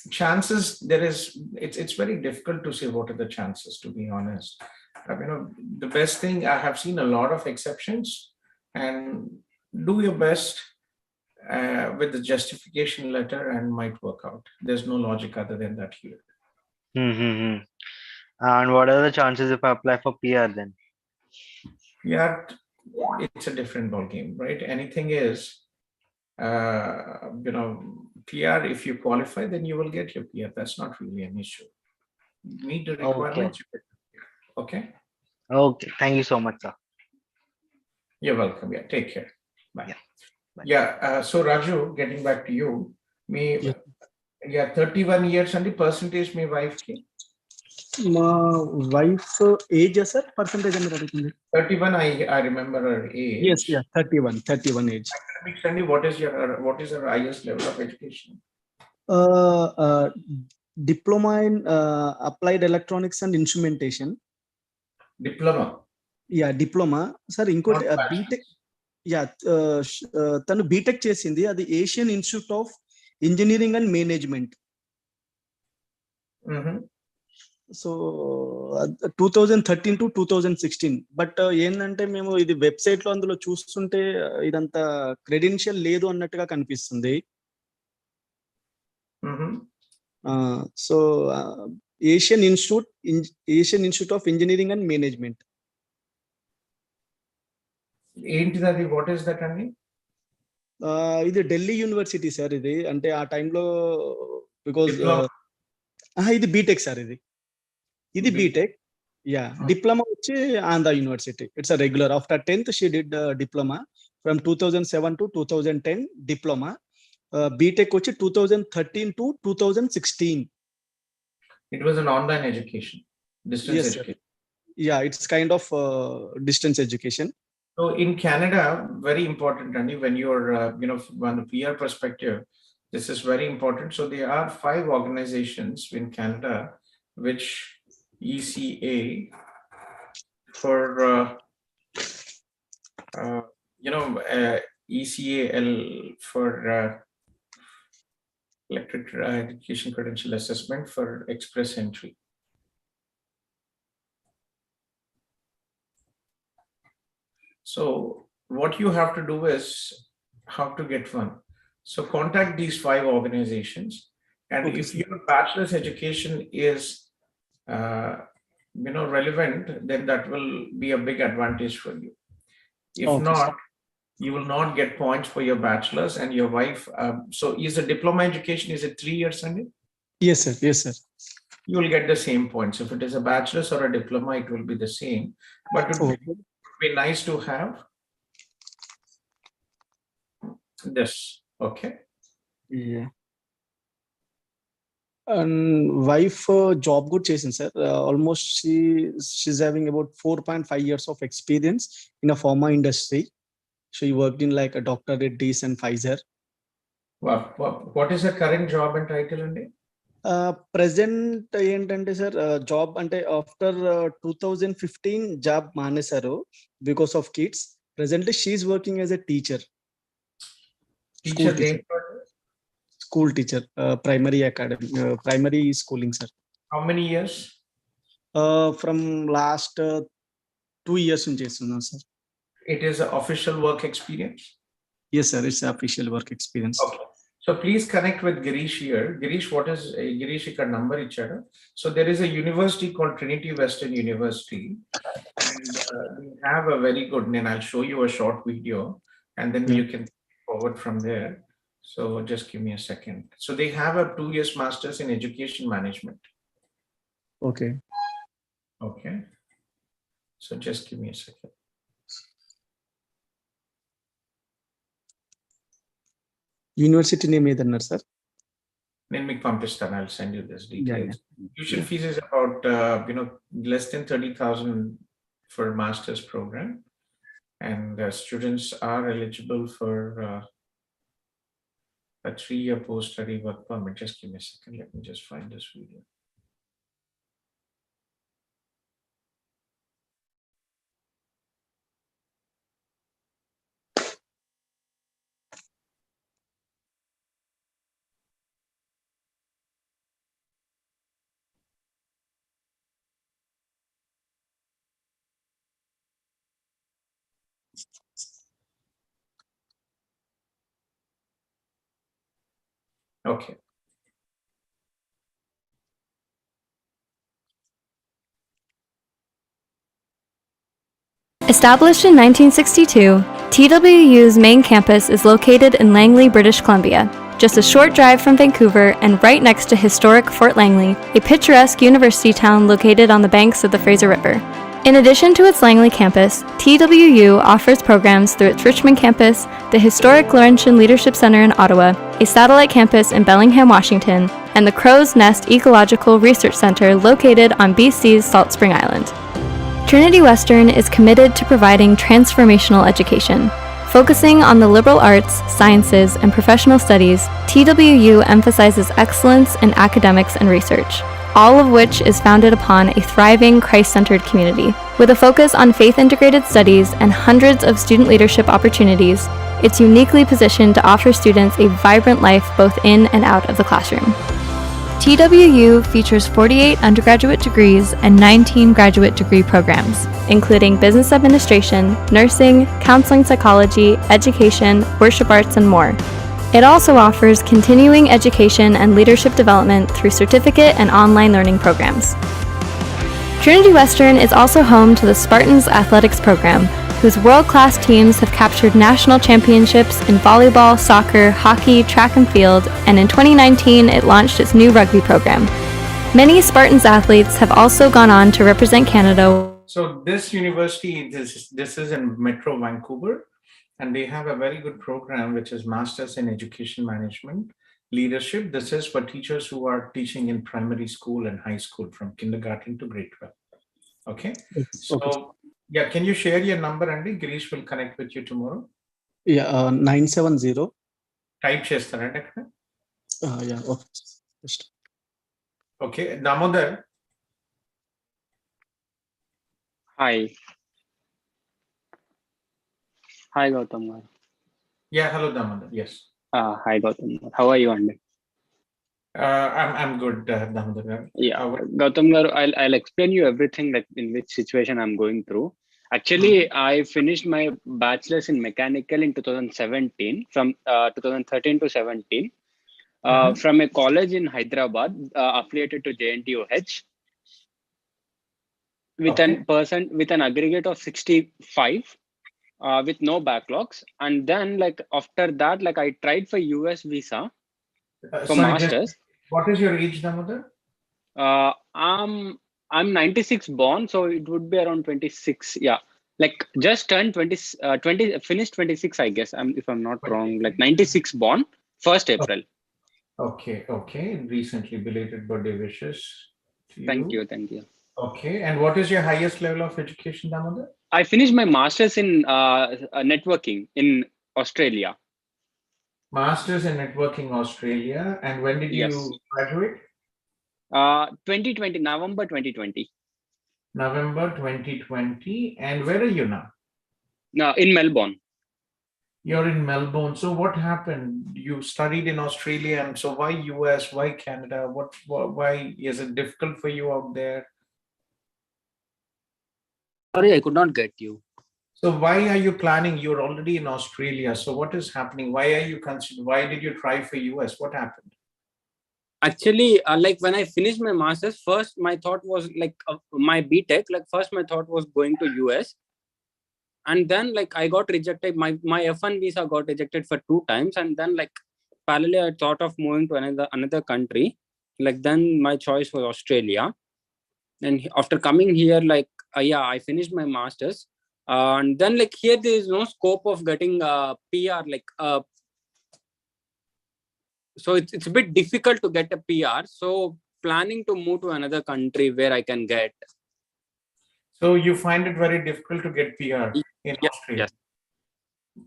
chances, there is, it's very difficult to say what are the chances, to be honest. You know, the best thing, I have seen a lot of exceptions, and do your best with the justification letter and might work out. There's no logic other than that here. And what are the chances if I apply for PR then? Yeah, it's a different ball game, right? Anything is, you know, PR, if you qualify, then you will get your PR. That's not really an issue. Meet the requirements. Okay. Okay. Thank you so much, sir. You're welcome. Yeah. Take care. Bye. Yeah. So Raju, getting back to you, me, yeah, 31 years and the percentage me wife ki. My wife's age, sir, percentage. 31. I remember her age. Yes, yeah, 31 age. Academics, and what is her highest level of education? Diploma in applied electronics and instrumentation. Diploma. Yeah, diploma. Sir, inkoti BTech. Yeah, tanu BTech chesindi adi Asian Institute of Engineering and Management. So 2013 to 2016. But ఏంటంటే మేము ఇది website లో అందులో చూస్తుంటే ఇదంతా credential లేదు అన్నట్టుగా కనిపిస్తుంది. So Asian institute of engineering and management. ఏంటిది అది? వాట్ ఈస్ దట్ అండి? ఇది ఢిల్లీ యూనివర్సిటీ సార్. ఇది అంటే ఆ టైంలో బికాజ్ ఇది బీటెక్ సార్. ఇది బీటెక్. యా, డిప్లొమా వచ్చి Andhra university. It's a regular. After 10th she did diploma from 2007 to 2010 diploma. BTech వచ్చి 2013 to 2016. It was an online education, distance Yes, education. Yeah, it's kind of distance education. So in Canada, very important, Andy, when you're, on a PR perspective, this is very important. So there are 5 organizations in Canada, which ECA for, ECAL for Electric Education Credential Assessment for Express Entry. So what you have to do is how to get one. So contact these 5 organizations, and Okay, if sir. your bachelor's education is relevant, then that will be a big advantage for you. If Okay, not, sir. you will not get points for your bachelor's and your wife. So is a diploma education, is it 3 years, Sandy? Yes, sir. Yes, sir. You will get the same points. If it is a bachelor's or a diploma, it will be the same. But it would be nice to have this. Okay. Yeah. And wife job good చేసింది sir. Almost she's having about 4.5 years of experience in a pharma industry. She worked in like a Dr. Reddy's and Pfizer. What is her current job and title, Andy? Present ఏంటంటే sir, job అంటే after 2015 job మానేశారు because of kids. Presently she's working as a teacher. School teacher, primary academy, primary schooling sir. How many years? From last 2 years నుంచి చేస్తున్నాను sir. It is an official work experience? Yes, sir. It's an official work experience. Okay. So please connect with Girish here. Girish, what is Girish ka number ichara? So there is a university called Trinity Western University, and they have a very good, and I'll show you a short video, and then you can forward from there. So just give me a second. So they have a 2 years master's in education management. Okay. Okay. So just give me a second. University name ఏదన్నారు sir? నేను మీకు పంపిస్తాను. I'll send you this details. Yeah. Tuition fees is about less than 30,000 for a master's program, and students are eligible for a 3-year post-study work permit. Just give me a second. Let me just find this video. Okay. Established in 1962, TWU's main campus is located in Langley, British Columbia, just a short drive from Vancouver and right next to historic Fort Langley, a picturesque university town located on the banks of the Fraser River. In addition to its Langley campus, TWU offers programs through its Richmond campus, the historic Laurentian Leadership Center in Ottawa, a satellite campus in Bellingham, Washington, and the Crow's Nest Ecological Research Center located on BC's Salt Spring Island. Trinity Western is committed to providing transformational education. Focusing on the liberal arts, sciences, and professional studies, TWU emphasizes excellence in academics and research, all of which is founded upon a thriving Christ-centered community. With a focus on faith-integrated studies and hundreds of student leadership opportunities, it's uniquely positioned to offer students a vibrant life both in and out of the classroom. TWU features 48 undergraduate degrees and 19 graduate degree programs, including business administration, nursing, counseling psychology, education, worship arts, and more. It also offers continuing education and leadership development through certificate and online learning programs. Trinity Western is also home to the Spartans Athletics program, whose world-class teams have captured national championships in volleyball, soccer, hockey, track and field, and in 2019 it launched its new rugby program. Many Spartans athletes have also gone on to represent Canada. So this university, this is in Metro Vancouver, and they have a very good program, which is Masters in Education Management Leadership. This is for teachers who are teaching in primary school and high school from kindergarten to grade 12. Okay. So yeah, can you share your number, Andy? Girish will connect with you tomorrow. Yeah, 970. Type chestara. Yeah. Okay. Damodar. Hi. Hi, Gautam. Yeah, hello, Damodar. Yes. Hi, Gautam. How are you, Andy? I'm good, Damodar. Yeah, Gautam, I'll explain you everything, like in which situation I'm going through. Actually, I finished my bachelor's in mechanical in 2017, from 2013 to 17, from a college in Hyderabad, affiliated to JNTUH, with an aggregate of 65, with no backlogs. And then, like after that, like I tried for US visa for masters. What is your age, Damodar? I'm 96 born, so it would be around 26. Yeah, like just turned 20, finished 26, I guess. If I'm not wrong, like 96 born, 1st April. Okay. Recently belated birthday wishes to you. Thank you. Okay, and what is your highest level of education, Damodar? I finished my master's in networking in Australia. Masters in networking Australia, and when did you graduate? 2020, November 2020. November 2020. And where are you now? No, in Melbourne. You're in Melbourne. So what happened? You studied in Australia, and so why US? Why Canada? Why is it difficult for you out there? Sorry, I could not get you. So why are you planning? You're already in Australia. So what is happening? Why are you considering? Why did you try for US? What happened? Actually, like when I finished my master's, first my thought was like my BTech. Like first my thought was going to US, and then like I got rejected. My F1 visa got rejected for 2 times, and then like parallelly I thought of moving to another country. Like then my choice was Australia, and after coming here, like yeah, I finished my master's, and then like here there is no scope of getting PR. Like so it's a bit difficult to get a PR. So planning to move to another country where I can get. So you find it very difficult to get PR in Australia. Yes.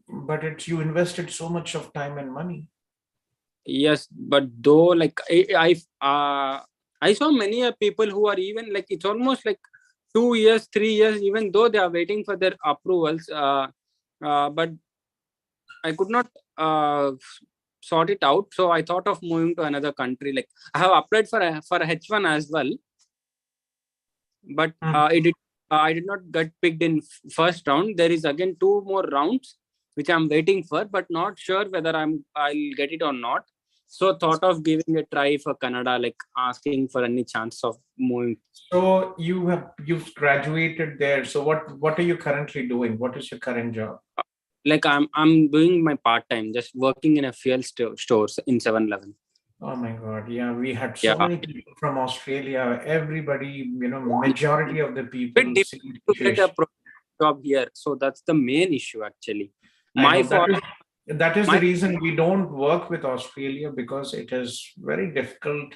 But you invested so much of time and money. Yes, but though like I saw many people who are even like it's almost like 2 years, 3 years, even though they are waiting for their approvals. But I could not sort it out. So I thought of moving to another country. Like I have applied for a H1 as well, but I did not get picked in first round. There is again 2 more rounds which I'm waiting for, but not sure whether I'll get it or not. So thought of giving a try for Canada, like asking for any chance of moving. So you've graduated there. So what are you currently doing? What is your current job? Like I'm doing my part-time, just working in a fuel stores in 7-Eleven. Oh my God. Yeah, we had so many people from Australia. Everybody, majority of the people to get a job here. So that's the main issue actually. That is the reason we don't work with Australia, because it is very difficult,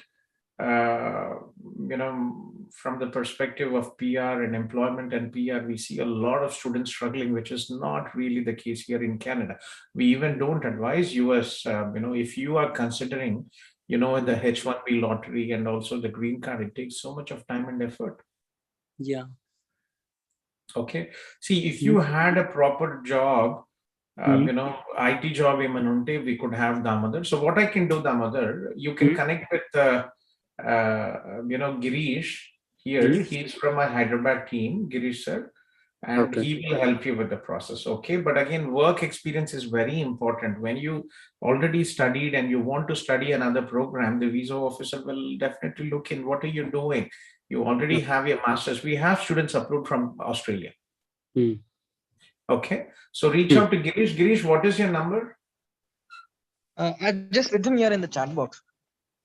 from the perspective of PR and employment and PR. We see a lot of students struggling, which is not really the case here in Canada. We even don't advise US, if you are considering, the H1B lottery and also the green card, it takes so much of time and effort. Yeah. Okay. See, if you had a proper job, IT job, we could have Damodar. So what I can do, Damodar, you can connect with, Girish here. He's from my Hyderabad team, Girish sir, and he will help you with the process. Okay. But again, work experience is very important. When you already studied and you want to study another program, the visa officer will definitely look in what are you doing. You already have your master's. We have students approved from Australia. Okay. So reach out to Girish. Girish, what is your number? I've just written here in the chat box.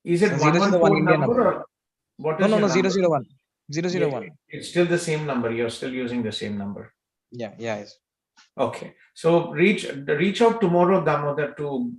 Is it So 114 Indian number or what No, is no, your no, number? 001. 001. It's still the same number. You're still using the same number. Yeah, yeah. Yes. Okay. So reach out tomorrow, Damodar, to